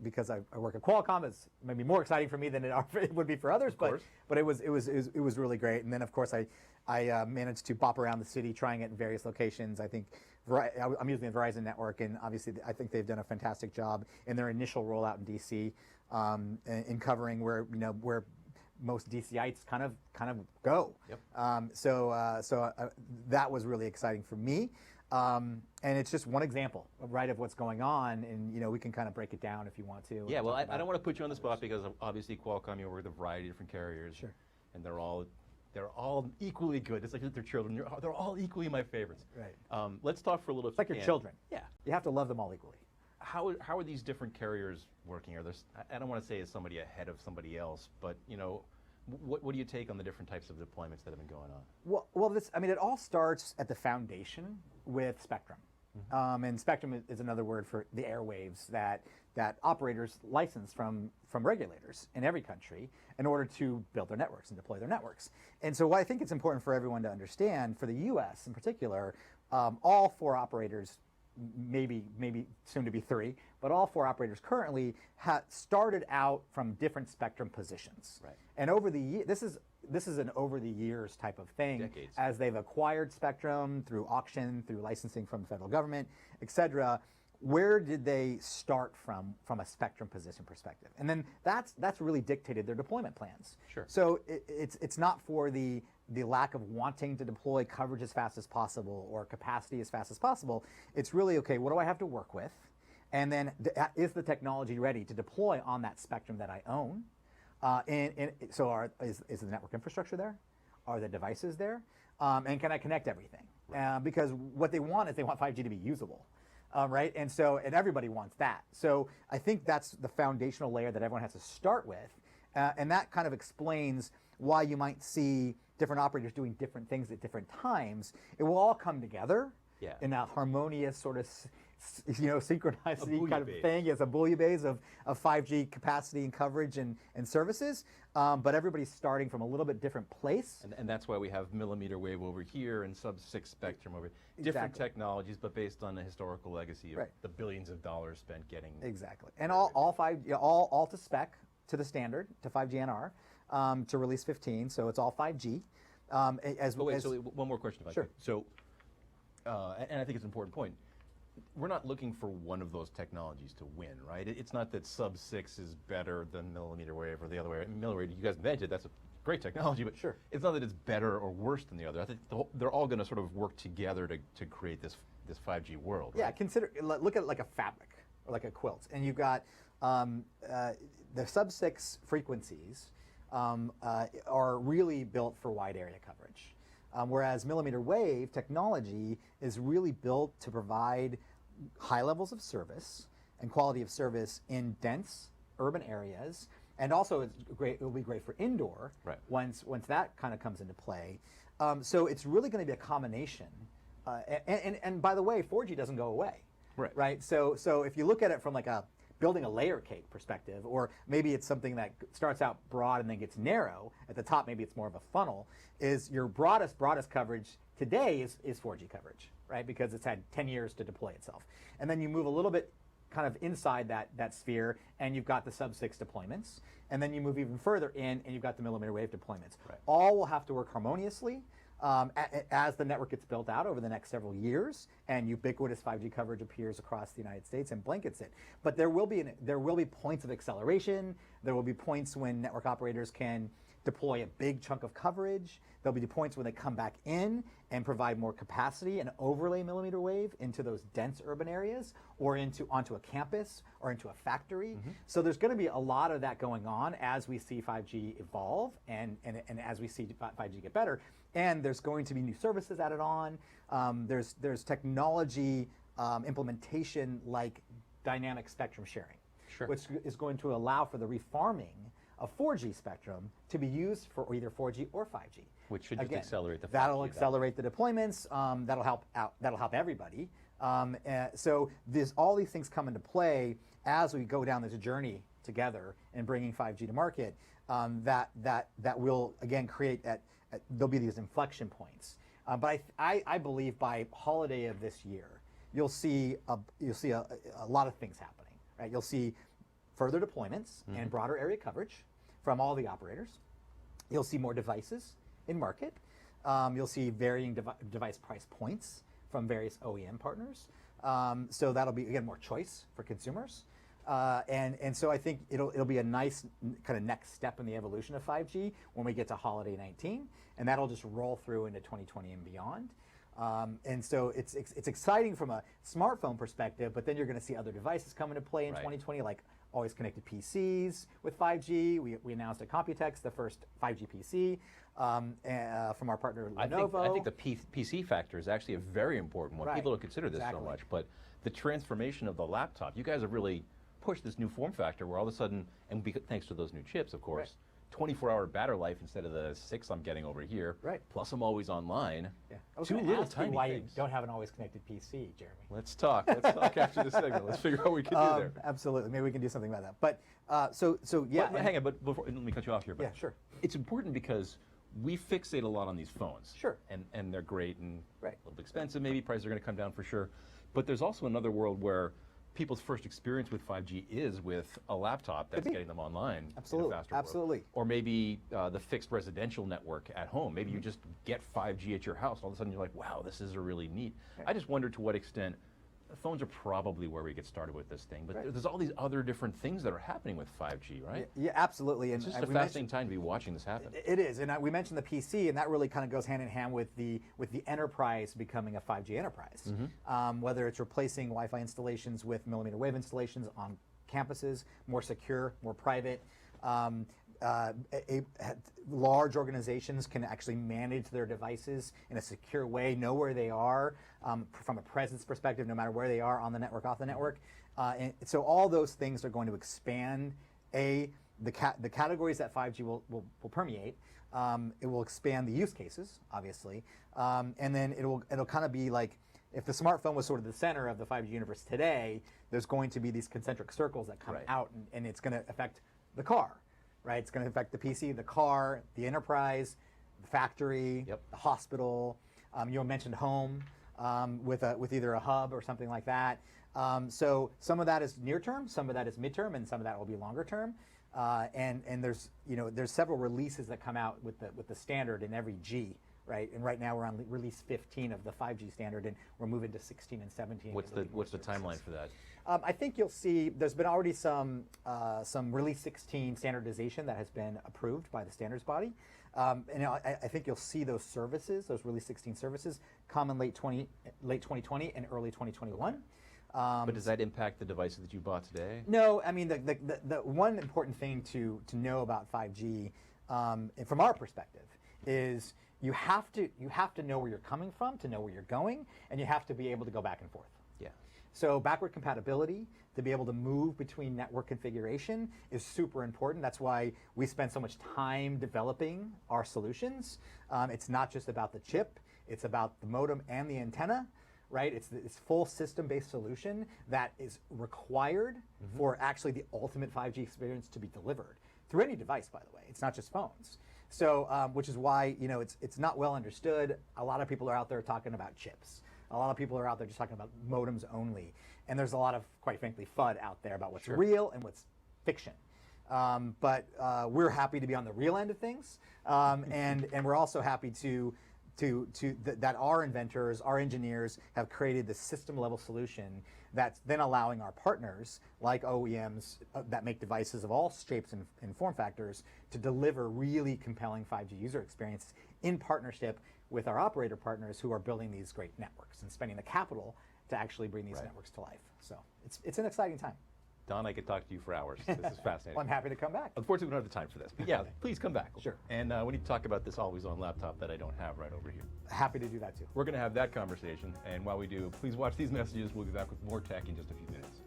because I work at Qualcomm, it's maybe more exciting for me than it would be for others. But it was really great. And then of course I managed to bop around the city trying it in various locations. I think I'm using the Verizon network, and obviously I think they've done a fantastic job in their initial rollout in DC, in covering where most DCites kind of go. Yep. So that was really exciting for me. And it's just one example, right, of what's going on, and we can kind of break it down if you want to. Yeah, well, I don't want to put you on the spot because obviously Qualcomm, you work with a variety of different carriers, Sure. and they're all equally good. It's like they're children. They're all equally my favorites. Right. Let's talk for a little. It's like your children. Yeah. You have to love them all equally. How are these different carriers working? I don't want to say is somebody ahead of somebody else, but what do you take on the different types of deployments that have been going on? Well, it all starts at the foundation with spectrum. And spectrum is another word for the airwaves that operators license from regulators in every country in order to build their networks and deploy their networks. And so what I think it's important for everyone to understand, for the US in particular, all 4 operators, maybe soon to be 3, but all 4 operators currently started out from different spectrum positions. Right. And over the this is an over the years type of thing. Decades. As they've acquired spectrum through auction, through licensing from the federal government, et cetera. Where did they start from a spectrum position perspective? And then that's really dictated their deployment plans. Sure. So it's not for the lack of wanting to deploy coverage as fast as possible or capacity as fast as possible. It's really, okay, what do I have to work with? And then is the technology ready to deploy on that spectrum that I own? So is the network infrastructure there? Are the devices there? And can I connect everything? Right. Because what they want is they want 5G to be usable. Right? And everybody wants that. So I think that's the foundational layer that everyone has to start with. And that kind of explains why you might see different operators doing different things at different times. It will all come together in a harmonious sort of synchronizity kind of thing. It's a bouillabaisse of 5G capacity and coverage and services. But everybody's starting from a little bit different place. And that's why we have millimeter wave over here and sub-6 spectrum over here. Different technologies, but based on the historical legacy of the billions of dollars spent getting. Exactly. And all to spec, to the standard, to 5G NR, to release 15. So it's all 5G. So one more question if I could. So, and I think it's an important point. We're not looking for one of those technologies to win, right? It's not that sub-6 is better than millimeter wave or the other way. Millimeter wave, you guys invented, that's a great technology, but it's not that it's better or worse than the other. I think they're all going to sort of work together to create this 5G world. Right? Yeah, look at it like a fabric or like a quilt, and you've got the sub-6 frequencies are really built for wide area coverage. Whereas millimeter wave technology is really built to provide high levels of service and quality of service in dense urban areas, and also it will be great for indoor once that kind of comes into play. So it's really going to be a combination. And by the way, 4G doesn't go away. Right. So if you look at it from like building a layer cake perspective, or maybe it's something that starts out broad and then gets narrow. At the top, maybe it's more of a funnel. Is your broadest coverage today is 4G coverage, right? Because it's had 10 years to deploy itself. And then you move a little bit kind of inside that sphere, and you've got the sub-6 deployments. And then you move even further in, and you've got the millimeter wave deployments. All will have to work harmoniously as the network gets built out over the next several years, and ubiquitous 5G coverage appears across the United States and blankets it. But there will be points of acceleration. There will be points when network operators can deploy a big chunk of coverage. There'll be the points when they come back in and provide more capacity and overlay millimeter wave into those dense urban areas, or onto a campus or into a factory. So there's going to be a lot of that going on as we see 5G evolve and as we see 5G get better. And there's going to be new services added on. There's technology implementation like dynamic spectrum sharing, which is going to allow for the refarming of 4G spectrum to be used for either 4G or 5G. Which should just accelerate the 5G. That'll accelerate the deployments. That'll help everybody. So all these things come into play as we go down this journey together in bringing 5G to market. That will again create there'll be these inflection points. But I believe by holiday of this year, you'll see a lot of things happening. Right? You'll see further deployments and broader area coverage from all the operators. You'll see more devices in market. You'll see varying device price points from various OEM partners. So that'll be, again, more choice for consumers. And so I think it'll be a nice kind of next step in the evolution of 5G when we get to holiday 19, and that'll just roll through into 2020 and beyond. And so it's exciting from a smartphone perspective, but then you're going to see other devices come into play in 2020, like always connected PCs with 5G. We announced at Computex the first 5G PC from our partner Lenovo. I think the PC factor is actually a very important one. Right. People don't consider this so much, but the transformation of the laptop, you guys have really pushed this new form factor where all of a sudden, and thanks to those new chips, of course, 24-hour battery life instead of the 6 I'm getting over here. Right. Plus I'm always online. Yeah. I was Two gonna little ask tiny you why things. you don't have an always connected PC, Jeremy. Let's talk. Let's talk after the segment. Let's figure out what we can do there. Absolutely. Maybe we can do something about that. But so yeah. But hang on, but before, let me cut you off here. But Yeah, sure. It's important because we fixate a lot on these phones. Sure. And they're great and Right. a little bit expensive. Maybe prices are going to come down for sure. But there's also another world where people's first experience with 5G is with a laptop that's getting them online. Absolutely. In a faster world. Absolutely. Or maybe the fixed residential network at home. Maybe you just get 5G at your house. All of a sudden you're like, wow, this is really neat. I just wonder to what extent phones are probably where we get started with this thing, but there's all these other different things that are happening with 5G, right? Yeah, absolutely. And It's just a fascinating time to be watching this happen. It is, and we mentioned the PC, and that really kind of goes hand in hand with the enterprise becoming a 5G enterprise. Whether it's replacing Wi-Fi installations with millimeter wave installations on campuses, more secure, more private. Large organizations can actually manage their devices in a secure way, know where they are from a presence perspective, no matter where they are on the network, off the network. And so all those things are going to expand the categories that 5G will permeate. It will expand the use cases, obviously, and then it'll kind of be like, if the smartphone was sort of the center of the 5G universe today, there's going to be these concentric circles that come out, and it's going to affect the car. Right, it's going to affect the PC, the car, the enterprise, the factory, the hospital. You mentioned home with either a hub or something like that. So some of that is near term, some of that is midterm, and some of that will be longer term. And there's several releases that come out with the standard in every G. Right, and right now we're on release 15 of the 5G standard, and we're moving to 16 and 17. What's the timeline for that? I think you'll see there's been already some release 16 standardization that has been approved by the standards body, and I think you'll see those services, those release 16 services, come in late 2020 and early 2021. But does that impact the devices that you bought today? No, I mean the one important thing to know about 5G, from our perspective, is you have to know where you're coming from to know where you're going, and you have to be able to go back and forth. Yeah. So backward compatibility, to be able to move between network configuration, is super important. That's why we spend so much time developing our solutions. It's not just about the chip, it's about the modem and the antenna, right? It's this full system-based solution that is required for actually the ultimate 5G experience to be delivered through any device, by the way. It's not just phones. So, which is why it's not well understood. A lot of people are out there talking about chips. A lot of people are out there just talking about modems only. And there's a lot of, quite frankly, FUD out there about what's real and what's fiction. But we're happy to be on the real end of things, and we're also happy that our inventors, our engineers, have created this system-level solution that's then allowing our partners, like OEMs that make devices of all shapes and form factors, to deliver really compelling 5G user experiences in partnership with our operator partners who are building these great networks and spending the capital to actually bring these networks to life. So it's an exciting time. Don, I could talk to you for hours. This is fascinating. Well, I'm happy to come back. Unfortunately, we don't have the time for this. But yeah, please come back. Sure. And we need to talk about this always-on laptop that I don't have right over here. Happy to do that too. We're going to have that conversation. And while we do, please watch these messages. We'll be back with more tech in just a few minutes.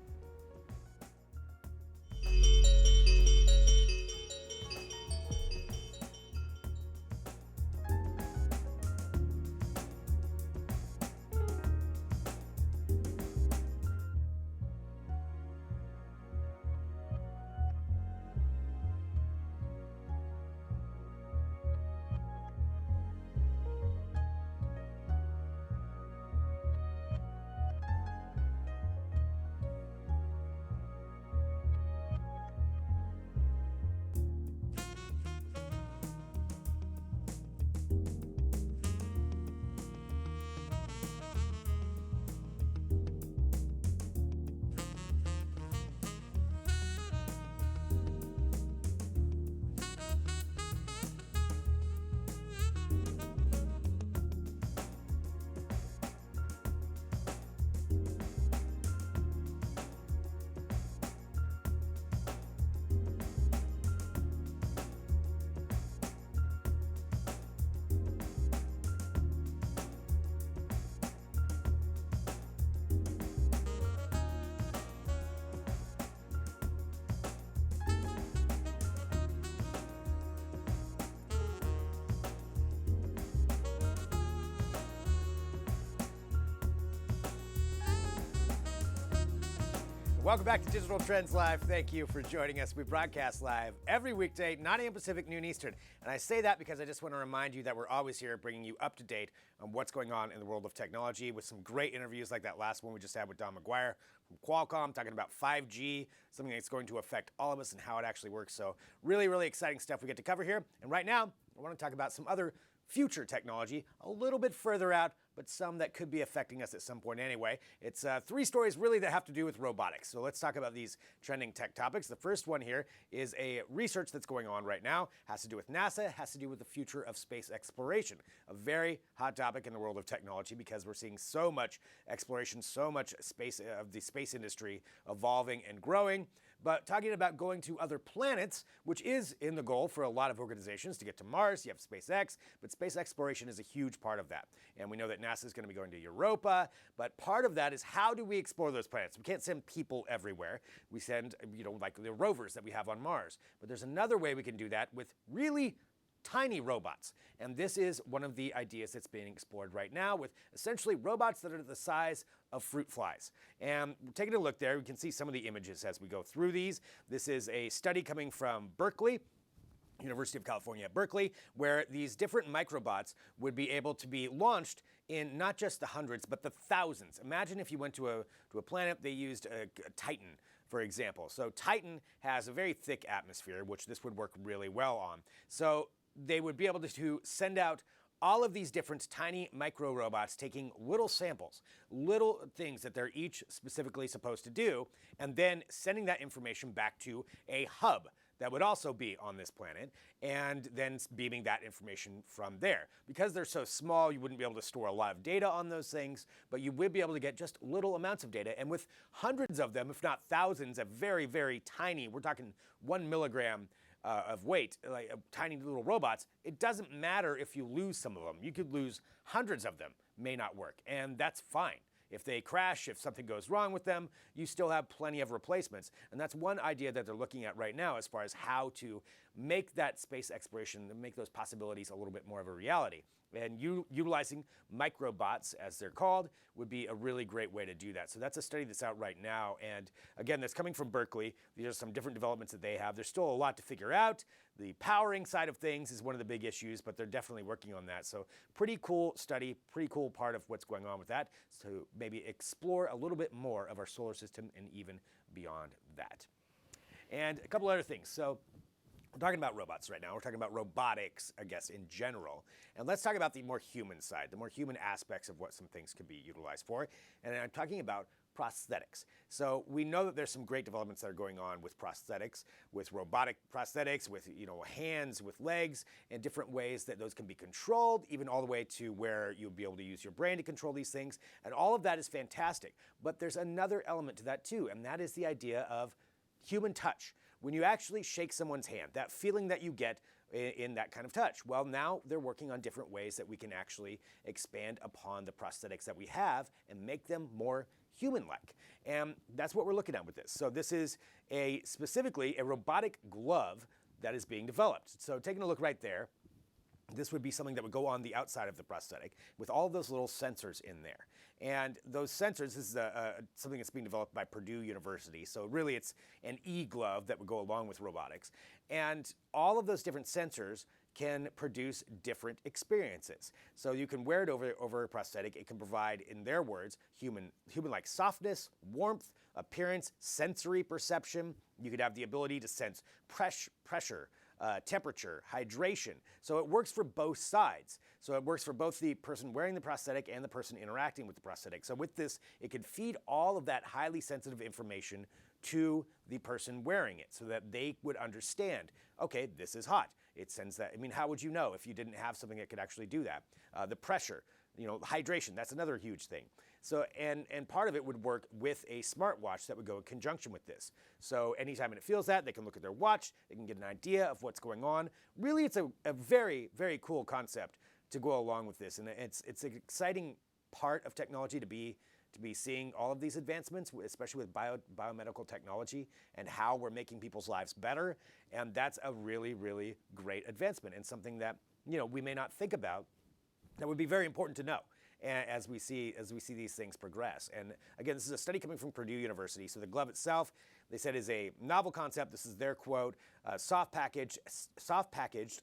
Welcome back to Digital Trends Live. Thank you for joining us. We broadcast live every weekday, 9 a.m. Pacific, noon Eastern. And I say that because I just want to remind you that we're always here bringing you up to date on what's going on in the world of technology with some great interviews like that last one we just had with Don McGuire from Qualcomm talking about 5G, something that's going to affect all of us and how it actually works. So really, really exciting stuff we get to cover here. And right now, I want to talk about some other future technology a little bit further out, but some that could be affecting us at some point anyway. It's 3 stories really that have to do with robotics. So let's talk about these trending tech topics. The first one here is a research that's going on right now, has to do with NASA, has to do with the future of space exploration. A very hot topic in the world of technology because we're seeing so much exploration, so much space of the space industry evolving and growing. But talking about going to other planets, which is in the goal for a lot of organizations to get to Mars, you have SpaceX, but space exploration is a huge part of that. And we know that NASA is going to be going to Europa, but part of that is how do we explore those planets? We can't send people everywhere. We send, like the rovers that we have on Mars. But there's another way we can do that with really tiny robots. And this is one of the ideas that's being explored right now with essentially robots that are the size of fruit flies. And taking a look there, we can see some of the images as we go through these. This is a study coming from Berkeley, University of California at Berkeley, where these different microbots would be able to be launched in not just the hundreds, but the thousands. Imagine if you went to a planet, they used a Titan, for example. So Titan has a very thick atmosphere, which this would work really well on. So they would be able to send out all of these different tiny micro robots taking little samples, little things that they're each specifically supposed to do, and then sending that information back to a hub that would also be on this planet, and then beaming that information from there. Because they're so small, you wouldn't be able to store a lot of data on those things, but you would be able to get just little amounts of data. And with hundreds of them, if not thousands, of very, very tiny, we're talking 1 milligram of weight, like tiny little robots, it doesn't matter if you lose some of them. You could lose hundreds of them, may not work, and that's fine. If they crash, if something goes wrong with them, you still have plenty of replacements. And that's one idea that they're looking at right now as far as how to make that space exploration, make those possibilities a little bit more of a reality. And utilizing microbots, as they're called, would be a really great way to do that. So that's a study that's out right now. And again, that's coming from Berkeley. These are some different developments that they have. There's still a lot to figure out. The powering side of things is one of the big issues, but they're definitely working on that. So pretty cool study, pretty cool part of what's going on with that. So maybe explore a little bit more of our solar system and even beyond that. And a couple other things. So we're talking about robots right now. We're talking about robotics, I guess, in general. And let's talk about the more human side, the more human aspects of what some things could be utilized for. And I'm talking about prosthetics. So we know that there's some great developments that are going on with prosthetics, with robotic prosthetics, with hands, with legs, and different ways that those can be controlled, even all the way to where you'll be able to use your brain to control these things. And all of that is fantastic. But there's another element to that too, and that is the idea of human touch. When you actually shake someone's hand, that feeling that you get in that kind of touch. Well, now they're working on different ways that we can actually expand upon the prosthetics that we have and make them more human-like. And that's what we're looking at with this. So this is specifically a robotic glove that is being developed. So taking a look right there, this would be something that would go on the outside of the prosthetic with all of those little sensors in there. And those sensors, this is something that's being developed by Purdue University. So really it's an e-glove that would go along with robotics. And all of those different sensors can produce different experiences. So you can wear it over a prosthetic. It can provide, in their words, human-like softness, warmth, appearance, sensory perception. You could have the ability to sense pressure, temperature, hydration. So it works for both sides. So it works for both the person wearing the prosthetic and the person interacting with the prosthetic. So with this, it can feed all of that highly sensitive information to the person wearing it so that they would understand, okay, this is hot. It sends that. I mean, how would you know if you didn't have something that could actually do that? The pressure, hydration, that's another huge thing. So, and part of it would work with a smartwatch that would go in conjunction with this. So anytime it feels that, they can look at their watch, they can get an idea of what's going on. Really, it's a very, very cool concept to go along with this. And it's an exciting part of technology to be seeing all of these advancements, especially with biomedical technology and how we're making people's lives better. And that's a really, really great advancement and something that we may not think about that would be very important to know. as we see these things progress. And again, this is a study coming from Purdue University. So the glove itself, they said, is a novel concept. This is their quote: soft packaged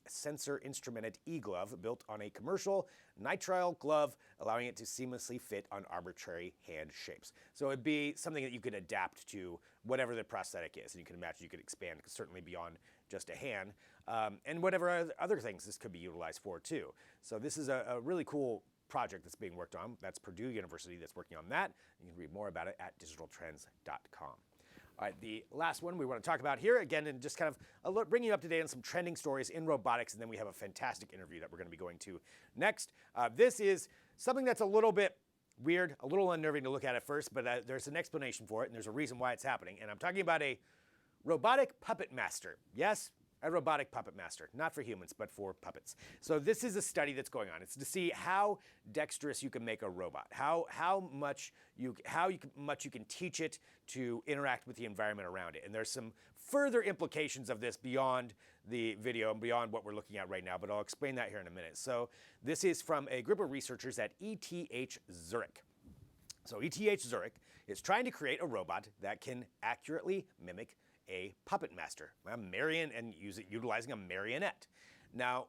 sensor instrumented e-glove built on a commercial nitrile glove, allowing it to seamlessly fit on arbitrary hand shapes. So it'd be something that you could adapt to whatever the prosthetic is. And you can imagine you could expand certainly beyond just a hand, and whatever other things this could be utilized for too. So this is a really cool project that's being worked on. That's Purdue University that's working on that. You can read more about it at digitaltrends.com. All right, the last one we want to talk about here, again, and just kind of bring you up to date on some trending stories in robotics, and then we have a fantastic interview that we're going to be going to next. This is something that's a little bit weird, a little unnerving to look at first, but there's an explanation for it, and there's a reason why it's happening. And I'm talking about a robotic puppet master. Yes, a robotic puppet master, not for humans, but for puppets. So this is a study that's going on. It's to see how dexterous you can make a robot, how much you can teach it to interact with the environment around it. And there's some further implications of this beyond the video and beyond what we're looking at right now, but I'll explain that here in a minute. So this is from a group of researchers at ETH Zurich. So ETH Zurich is trying to create a robot that can accurately mimic a puppet master, utilizing a marionette. Now,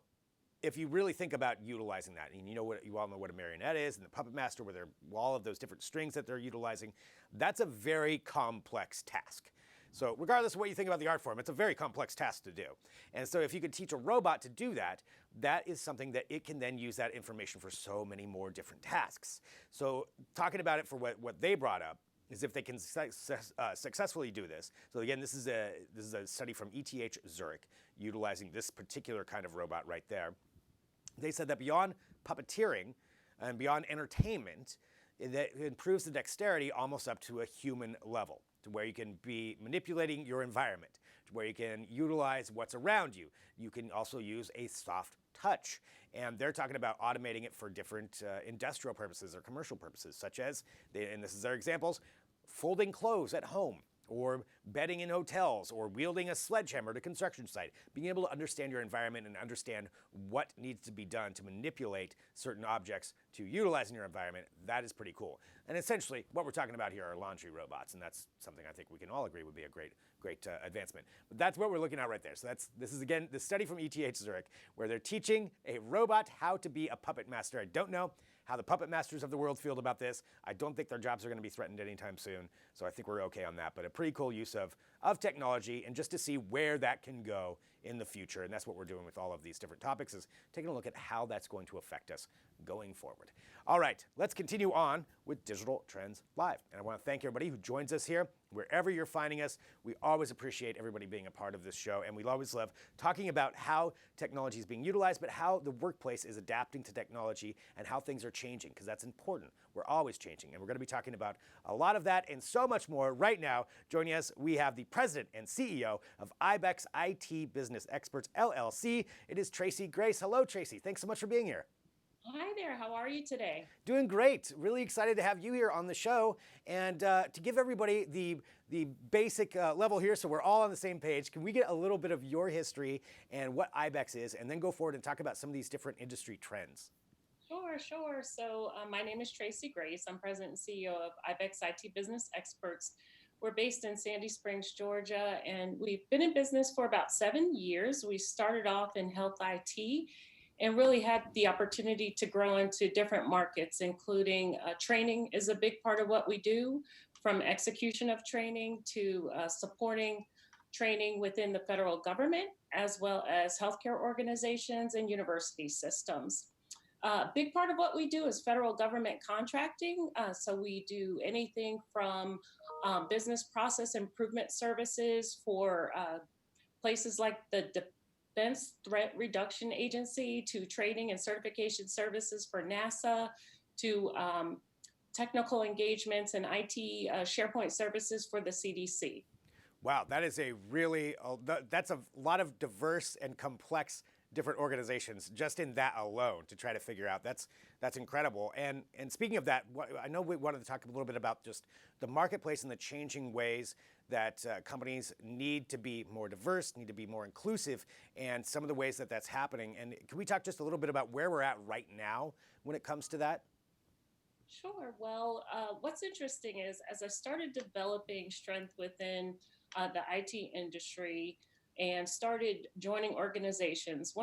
if you really think about utilizing that, and you all know what a marionette is, and the puppet master, where they're all of those different strings that they're utilizing, that's a very complex task. So regardless of what you think about the art form, it's a very complex task to do. And so if you could teach a robot to do that, that is something that it can then use that information for so many more different tasks. So talking about it for what they brought up, is if they can successfully do this. So again, this is a study from ETH Zurich utilizing this particular kind of robot right there. They said that beyond puppeteering and beyond entertainment, that it improves the dexterity almost up to a human level, to where you can be manipulating your environment, to where you can utilize what's around you. You can also use a soft touch. And they're talking about automating it for different industrial purposes or commercial purposes, such as, and this is their examples, folding clothes at home, or bedding in hotels, or wielding a sledgehammer at a construction site. Being able to understand your environment and understand what needs to be done to manipulate certain objects to utilize in your environment, that is pretty cool. And essentially, what we're talking about here are laundry robots, and that's something I think we can all agree would be a great advancement. But that's what we're looking at right there. So this is, again, the study from ETH Zurich, where they're teaching a robot how to be a puppet master. I don't know how the puppet masters of the world feel about this. I don't think their jobs are going to be threatened anytime soon, so I think we're okay on that. But a pretty cool use of technology, and just to see where that can go in the future. And that's what we're doing with all of these different topics, is taking a look at how that's going to affect us going forward. All right, let's continue on with Digital Trends Live. And I want to thank everybody who joins us here, wherever you're finding us. We always appreciate everybody being a part of this show, and we always love talking about how technology is being utilized, but how the workplace is adapting to technology and how things are changing, because that's important. We're always changing, and we're going to be talking about a lot of that and so much more right now. Joining us, we have the president and CEO of IBEX IT Business Experts, LLC. It is Tracy Grace. Hello, Tracy. Thanks so much for being here. Hi there. How are you today? Doing great. Really excited to have you here on the show. And to give everybody the basic level here, so we're all on the same page, can we get a little bit of your history and what IBEX is, and then go forward and talk about some of these different industry trends? Sure. So my name is Tracy Grace. I'm president and CEO of IBEX IT Business Experts. We're based in Sandy Springs, Georgia, and we've been in business for about 7 years. We started off in health IT and really had the opportunity to grow into different markets, including training is a big part of what we do, from execution of training to supporting training within the federal government, as well as healthcare organizations and university systems. A big part of what we do is federal government contracting. So we do anything from business process improvement services for places like the Defense Threat Reduction Agency, to training and certification services for NASA, to technical engagements and IT SharePoint services for the CDC. Wow, that is that's a lot of diverse and complex different organizations just in that alone to try to figure out. That's incredible. And speaking of that, I know we wanted to talk a little bit about just the marketplace and the changing ways that companies need to be more diverse, need to be more inclusive, and some of the ways that that's happening. And can we talk just a little bit about where we're at right now when it comes to that? Sure. Well, what's interesting is as I started developing strength within the IT industry and started joining organizations,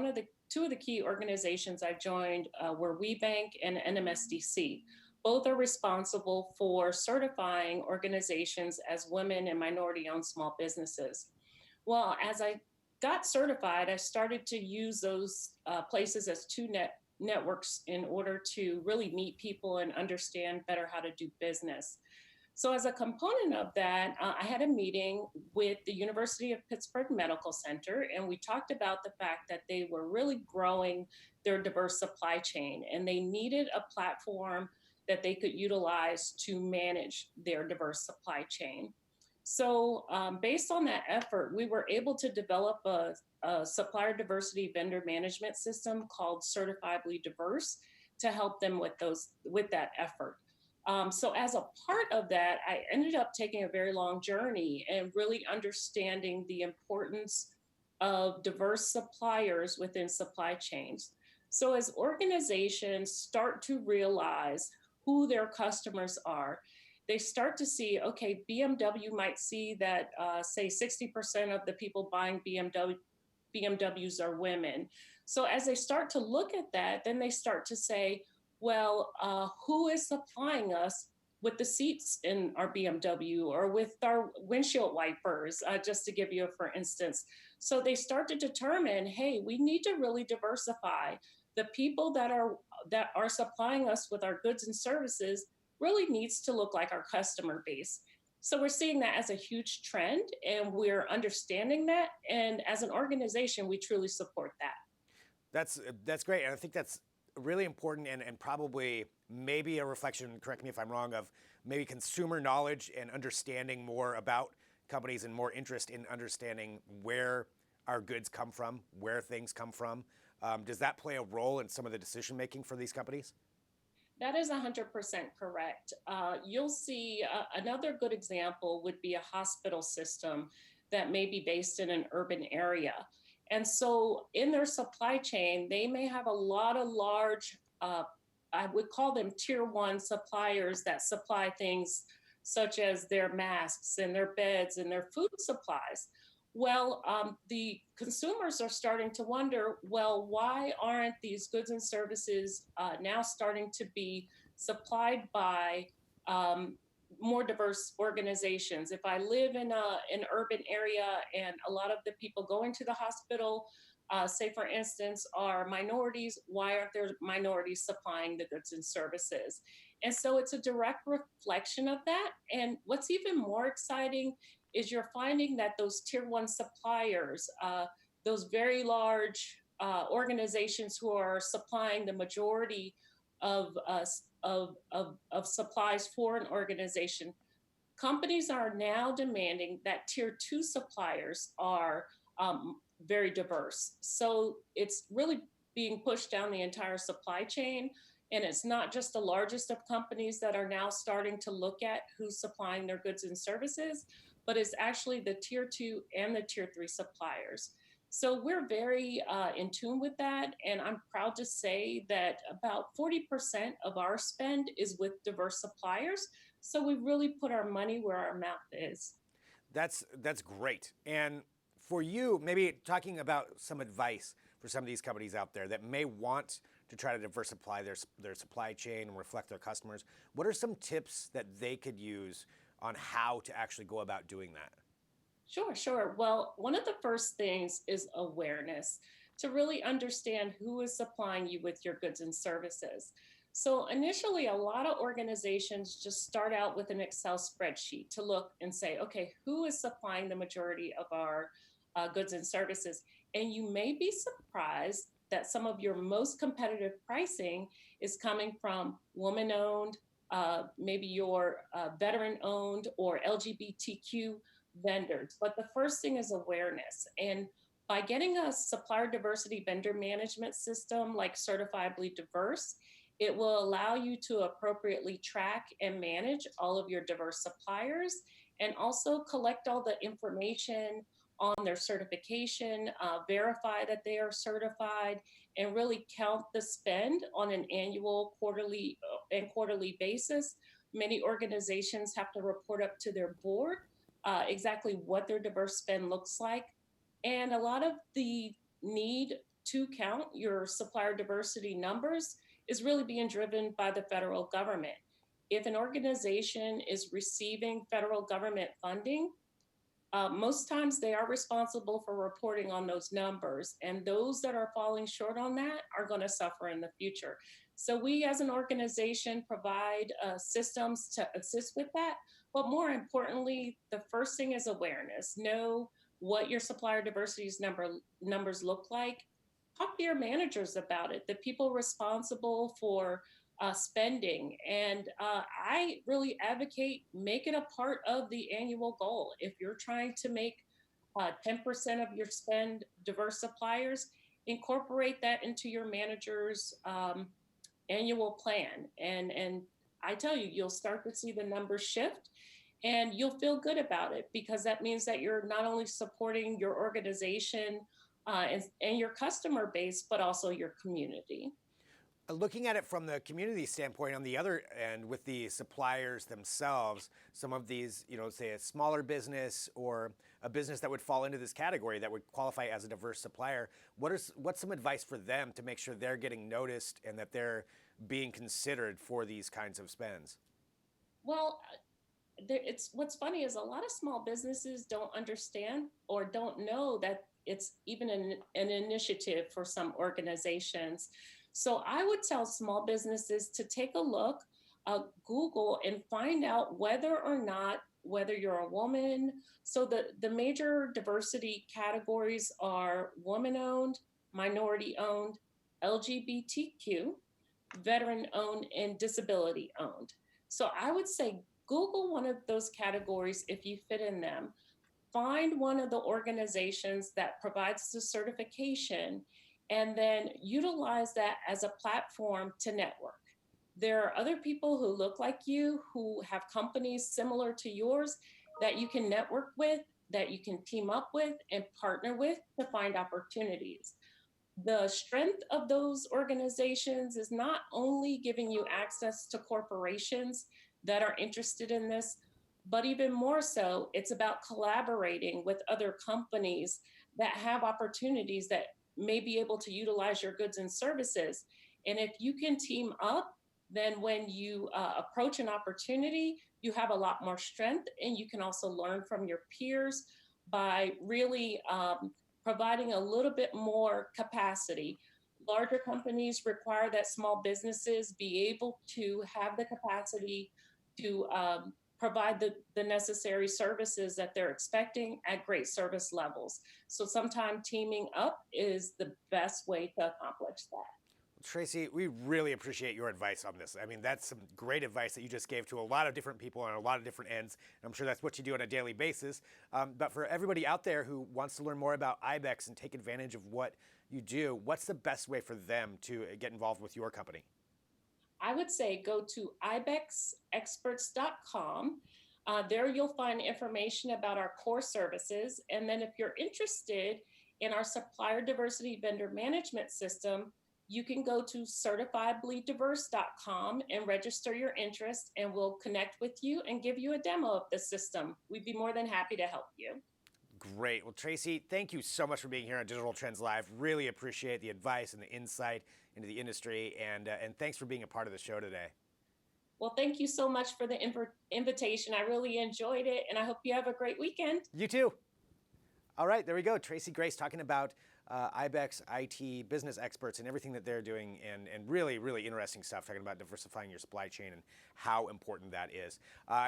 two of the key organizations I joined were WeBank and NMSDC. Both are responsible for certifying organizations as women and minority-owned small businesses. Well, as I got certified, I started to use those places as networks in order to really meet people and understand better how to do business. So, as a component of that, I had a meeting with the University of Pittsburgh Medical Center, and we talked about the fact that they were really growing their diverse supply chain and they needed a platform that they could utilize to manage their diverse supply chain. So, based on that effort, we were able to develop a supplier diversity vendor management system called Certifiably Diverse to help them with that effort. So, as a part of that, I ended up taking a very long journey and really understanding the importance of diverse suppliers within supply chains. So, as organizations start to realize who their customers are, they start to see, okay, BMW might see that, say, 60% of the people buying BMWs are women. So as they start to look at that, then they start to say, well, who is supplying us with the seats in our BMW or with our windshield wipers, just to give you a for instance. So they start to determine, hey, we need to really diversify. The people that are supplying us with our goods and services really needs to look like our customer base. So we're seeing that as a huge trend and we're understanding that. And as an organization, we truly support that. That's great, and I think that's really important and probably maybe a reflection. Correct me if I'm wrong. Of maybe consumer knowledge and understanding more about companies and more interest in understanding where our goods come from, where things come from. Does that play a role in some of the decision making for these companies? That is 100% correct. You'll see another good example would be a hospital system that may be based in an urban area. And so in their supply chain, they may have a lot of large, I would call them tier one suppliers that supply things such as their masks and their beds and their food supplies. Well, the consumers are starting to wonder, well, why aren't these goods and services now starting to be supplied by more diverse organizations? If I live in an urban area and a lot of the people going to the hospital, say for instance, are minorities, why aren't there minorities supplying the goods and services? And so it's a direct reflection of that. And what's even more exciting is you're finding that those tier one suppliers, those very large organizations who are supplying the majority of, of supplies for an organization, companies are now demanding that tier two suppliers are very diverse. So it's really being pushed down the entire supply chain. And it's not just the largest of companies that are now starting to look at who's supplying their goods and services, but it's actually the tier two and the tier three suppliers. So we're very in tune with that. And I'm proud to say that about 40% of our spend is with diverse suppliers. So we really put our money where our mouth is. That's great. And for you, maybe talking about some advice for some of these companies out there that may want to try to diversify their supply chain and reflect their customers, what are some tips that they could use on how to actually go about doing that? Sure, sure. Well, one of the first things is awareness to really understand who is supplying you with your goods and services. So, initially, a lot of organizations just start out with an Excel spreadsheet to look and say, okay, who is supplying the majority of our goods and services? And you may be surprised that some of your most competitive pricing is coming from woman owned, maybe your veteran owned or LGBTQ vendors. But the first thing is awareness. And by getting a supplier diversity vendor management system like Certifiably Diverse, it will allow you to appropriately track and manage all of your diverse suppliers and also collect all the information on their certification, verify that they are certified, and really count the spend on an annual, quarterly basis. Many organizations have to report up to their board exactly what their diverse spend looks like. And a lot of the need to count your supplier diversity numbers is really being driven by the federal government. If an organization is receiving federal government funding, most times they are responsible for reporting on those numbers, and those that are falling short on that are going to suffer in the future. So we as an organization provide systems to assist with that. But more importantly, the first thing is awareness. Know what your supplier diversity's numbers look like. Talk to your managers about it, the people responsible for spending. And I really advocate make it a part of the annual goal. If you're trying to make 10% of your spend diverse suppliers, incorporate that into your manager's annual plan. And I tell you, you'll start to see the numbers shift and you'll feel good about it because that means that you're not only supporting your organization and your customer base, but also your community. Looking at it from the community standpoint, on the other end, with the suppliers themselves, some of these, say a smaller business or a business that would fall into this category that would qualify as a diverse supplier, what's some advice for them to make sure they're getting noticed and that they're being considered for these kinds of spends? Well, what's funny is a lot of small businesses don't understand or don't know that it's even an initiative for some organizations. So I would tell small businesses to take a look, Google, and find out whether you're a woman. So the major diversity categories are woman-owned, minority-owned, LGBTQ, veteran-owned, and disability-owned. So I would say Google one of those categories if you fit in them. Find one of the organizations that provides the certification and then utilize that as a platform to network. There are other people who look like you, who have companies similar to yours that you can network with, that you can team up with and partner with to find opportunities. The strength of those organizations is not only giving you access to corporations that are interested in this, but even more so, it's about collaborating with other companies that have opportunities that may be able to utilize your goods and services. And if you can team up, then when you approach an opportunity, you have a lot more strength and you can also learn from your peers by really providing a little bit more capacity. Larger companies require that small businesses be able to have the capacity to provide the necessary services that they're expecting at great service levels. So sometimes teaming up is the best way to accomplish that. Tracy, we really appreciate your advice on this. I mean, that's some great advice that you just gave to a lot of different people on a lot of different ends. I'm sure that's what you do on a daily basis. But for everybody out there who wants to learn more about IBEX and take advantage of what you do, what's the best way for them to get involved with your company? I would say go to ibexexperts.com. There you'll find information about our core services. And then if you're interested in our supplier diversity vendor management system, you can go to certifiablydiverse.com and register your interest, and we'll connect with you and give you a demo of the system. We'd be more than happy to help you. Great. Well, Tracy, thank you so much for being here on Digital Trends Live. Really appreciate the advice and the insight into the industry, and thanks for being a part of the show today. Well, thank you so much for the invitation. I really enjoyed it, and I hope you have a great weekend. You too. All right, there we go. Tracy Grace talking about IBEX IT business experts and everything that they're doing, and really, really interesting stuff, talking about diversifying your supply chain and how important that is.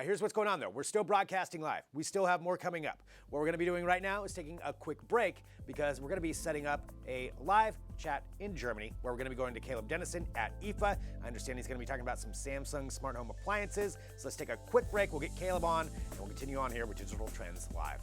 Here's what's going on, though. We're still broadcasting live. We still have more coming up. What we're going to be doing right now is taking a quick break because we're going to be setting up a live chat in Germany where we're going to be going to Caleb Dennison at IFA. I understand he's going to be talking about some Samsung smart home appliances. So let's take a quick break. We'll get Caleb on, and we'll continue on here with Digital Trends Live.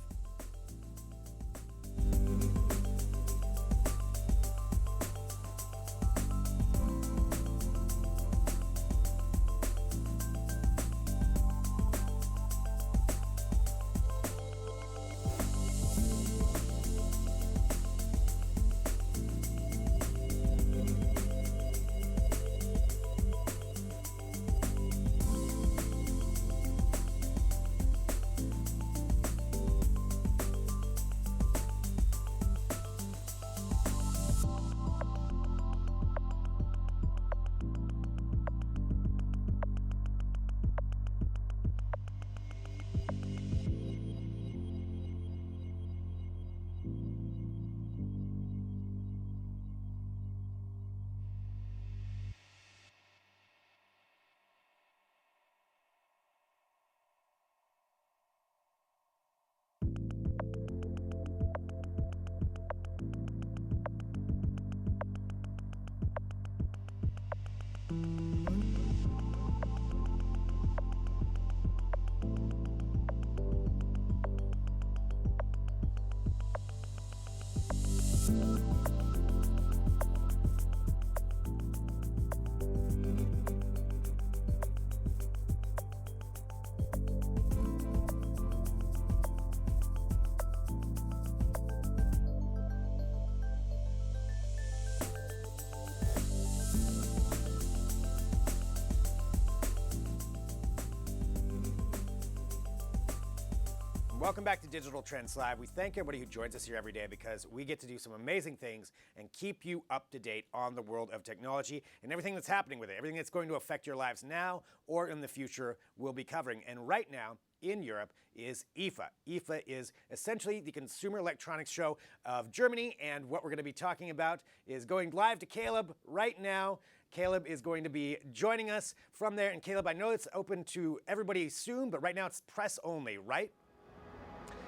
Welcome back to Digital Trends Live. We thank everybody who joins us here every day because we get to do some amazing things and keep you up to date on the world of technology and everything that's happening with it, everything that's going to affect your lives now or in the future we'll be covering. And right now in Europe is IFA. IFA is essentially the consumer electronics show of Germany, and what we're going to be talking about is going live to Caleb right now. Caleb is going to be joining us from there. And Caleb, I know it's open to everybody soon, but right now it's press only, right?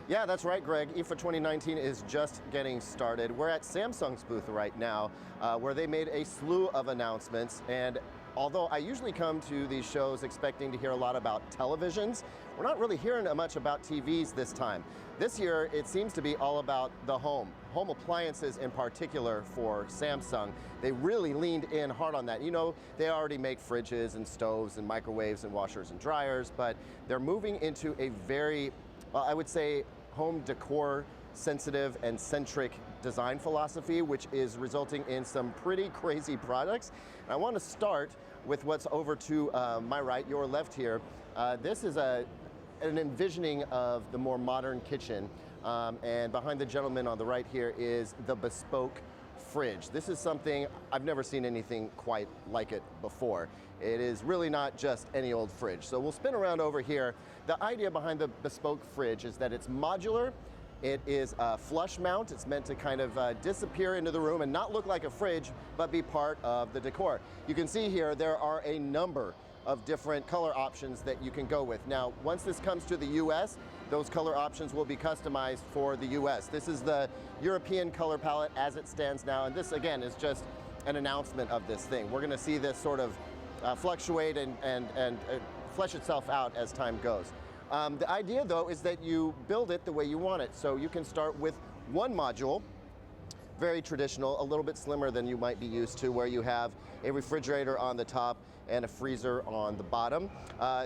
Yeah, that's right, Greg. IFA 2019 is just getting started. We're at Samsung's booth right now, where they made a slew of announcements. And although I usually come to these shows expecting to hear a lot about televisions, we're not really hearing much about TVs this time. This year, it seems to be all about the home appliances in particular for Samsung. They really leaned in hard on that. You know, they already make fridges and stoves and microwaves and washers and dryers, but they're moving into a very, well, I would say, home decor sensitive and centric design philosophy, which is resulting in some pretty crazy products. And I want to start with what's over to my right, your left here. This is an envisioning of the more modern kitchen. And behind the gentleman on the right here is the bespoke fridge. This is something, I've never seen anything quite like it before. It is really not just any old fridge. So we'll spin around over here. The idea behind the bespoke fridge is that it's modular. It is a flush mount. It's meant to kind of disappear into the room and not look like a fridge, but be part of the decor. You can see here there are a number of different color options that you can go with. Now, once this comes to the US, those color options will be customized for the US. This is the European color palette as it stands now, and this again is just an announcement of this thing. We're gonna see this sort of fluctuate and flesh itself out as time goes. The idea though is that you build it the way you want it. So you can start with one module, very traditional, a little bit slimmer than you might be used to, where you have a refrigerator on the top and a freezer on the bottom.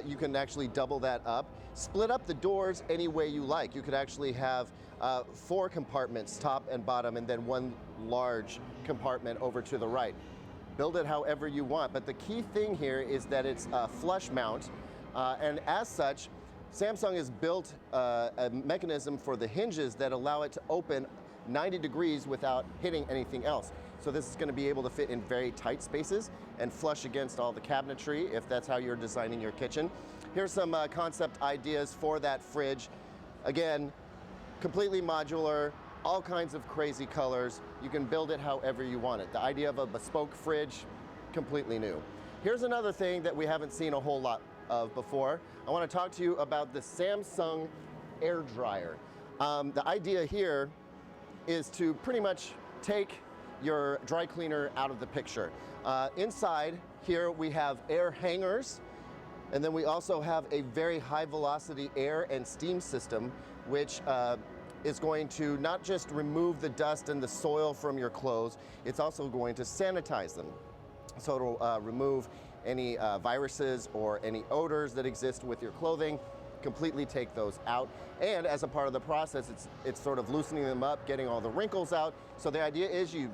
You can actually double that up. Split up the doors any way you like. You could actually have 4 compartments, top and bottom, and then one large compartment over to the right. Build it however you want, but the key thing here is that it's a flush mount, and as such, Samsung has built a mechanism for the hinges that allow it to open 90 degrees without hitting anything else. So this is going to be able to fit in very tight spaces and flush against all the cabinetry if that's how you're designing your kitchen. Here's some concept ideas for that fridge. Again, completely modular, all kinds of crazy colors. You can build it however you want it. The idea of a bespoke fridge, completely new. Here's another thing that we haven't seen a whole lot of before. I want to talk to you about the Samsung air dryer. The idea here is to pretty much take your dry cleaner out of the picture. Inside here we have air hangers, and then we also have a very high velocity air and steam system, which is going to not just remove the dust and the soil from your clothes, it's also going to sanitize them. So it'll remove any viruses or any odors that exist with your clothing, completely take those out. And as a part of the process, it's sort of loosening them up, getting all the wrinkles out. So the idea is you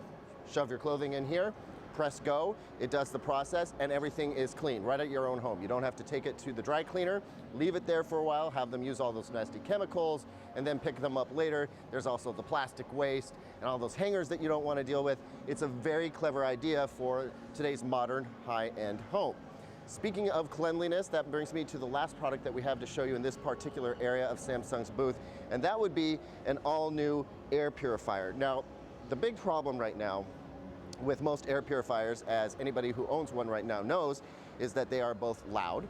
shove your clothing in here, press go, it does the process, and everything is clean right at your own home. You don't have to take it to the dry cleaner, leave it there for a while, have them use all those nasty chemicals, and then pick them up later. There's also the plastic waste and all those hangers that you don't want to deal with. It's a very clever idea for today's modern high-end home. Speaking of cleanliness, that brings me to the last product that we have to show you in this particular area of Samsung's booth, and that would be an all-new air purifier. Now, the big problem right now with most air purifiers, as anybody who owns one right now knows, is that they are both loud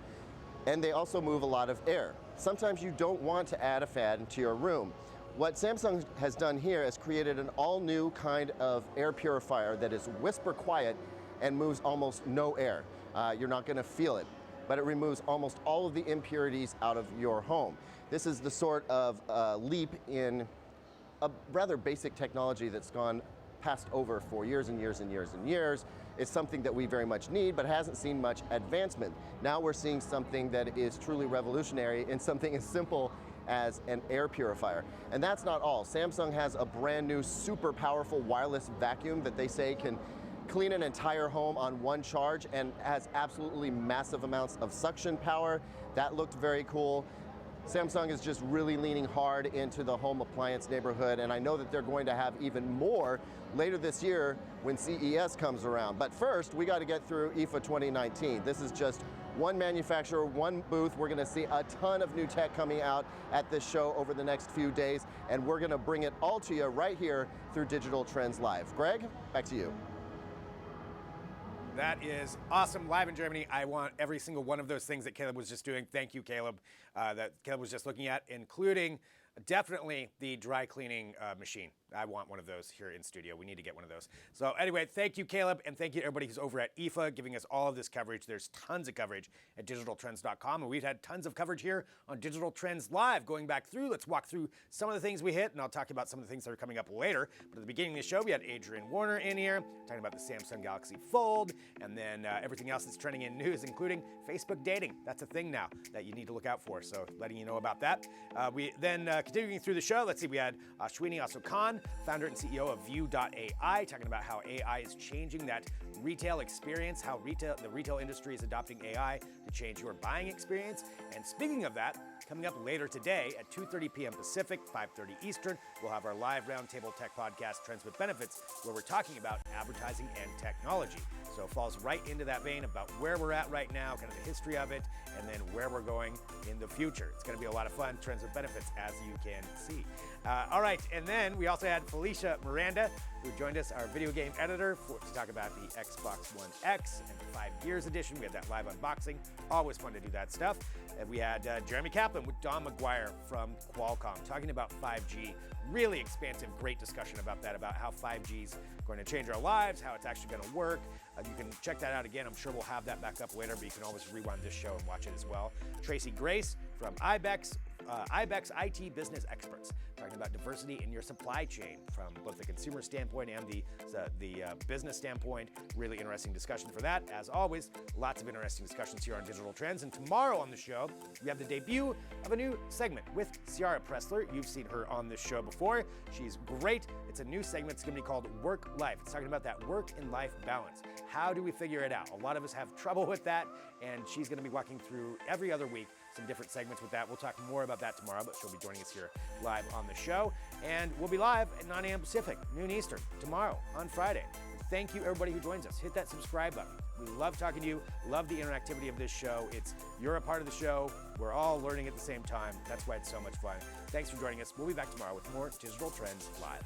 and they also move a lot of air. Sometimes you don't want to add a fan to your room. What Samsung has done here is created an all-new kind of air purifier that is whisper quiet and moves almost no air. You're not going to feel it, but it removes almost all of the impurities out of your home. This is the sort of leap in a rather basic technology that's gone passed over for years and years and years and years. It's something that we very much need, but hasn't seen much advancement. Now we're seeing something that is truly revolutionary in something as simple as an air purifier. And that's not all. Samsung has a brand new super powerful wireless vacuum that they say can clean an entire home on one charge and has absolutely massive amounts of suction power. That looked very cool. Samsung is just really leaning hard into the home appliance neighborhood, and I know that they're going to have even more later this year when CES comes around. But first, we got to get through IFA 2019. This is just one manufacturer, one booth. We're going to see a ton of new tech coming out at this show over the next few days, and we're going to bring it all to you right here through Digital Trends Live. Greg, back to you. That is awesome. Live in Germany. I want every single one of those things that Caleb was just doing. Thank you, Caleb, that Caleb was just looking at, including definitely the dry cleaning machine. I want one of those here in studio. We need to get one of those. So anyway, thank you, Caleb, and thank you to everybody who's over at IFA giving us all of this coverage. There's tons of coverage at digitaltrends.com, and we've had tons of coverage here on Digital Trends Live. Going back through, let's walk through some of the things we hit, and I'll talk about some of the things that are coming up later. But at the beginning of the show, we had Adrian Warner in here, talking about the Samsung Galaxy Fold, and then everything else that's trending in news, including Facebook dating. That's a thing now that you need to look out for, so letting you know about that. We then, continuing through the show, let's see, we had Ashwini Asokhan, founder and CEO of View.ai, talking about how AI is changing that retail experience, how the retail industry is adopting AI to change your buying experience. And speaking of that, coming up later today at 2:30 p.m. Pacific, 5:30 Eastern, we'll have our live Roundtable Tech podcast, Trends with Benefits, where we're talking about advertising and technology. So it falls right into that vein about where we're at right now, kind of the history of it, and then where we're going in the future. It's going to be a lot of fun, Trends with Benefits, as you can see. All right, and then we also had Felicia Miranda, who joined us, our video game editor, to talk about the Xbox One X and the 5 Gears edition. We had that live unboxing. Always fun to do that stuff. And we had Jeremy Kaplan with Don McGuire from Qualcomm talking about 5G. Really expansive, great discussion about that, about how 5G is going to change our lives, how it's actually going to work. You can check that out again. I'm sure we'll have that back up later, but you can always rewind this show and watch it as well. Tracy Grace from IBEX IT Business Experts, talking about diversity in your supply chain from both the consumer standpoint and the business standpoint. Really interesting discussion for that. As always, lots of interesting discussions here on Digital Trends. And tomorrow on the show, we have the debut of a new segment with Ciara Pressler. You've seen her on this show before. She's great. It's a new segment. It's going to be called Work Life. It's talking about that work and life balance. How do we figure it out? A lot of us have trouble with that, and she's going to be walking through every other week some different segments with that. We'll talk more about that tomorrow, but she'll be joining us here live on the show. And we'll be live at 9 a.m. Pacific, noon Eastern, tomorrow on Friday. Thank you, everybody who joins us. Hit that subscribe button. We love talking to you, love the interactivity of this show. You're a part of the show. We're all learning at the same time. That's why it's so much fun. Thanks for joining us. We'll be back tomorrow with more Digital Trends Live.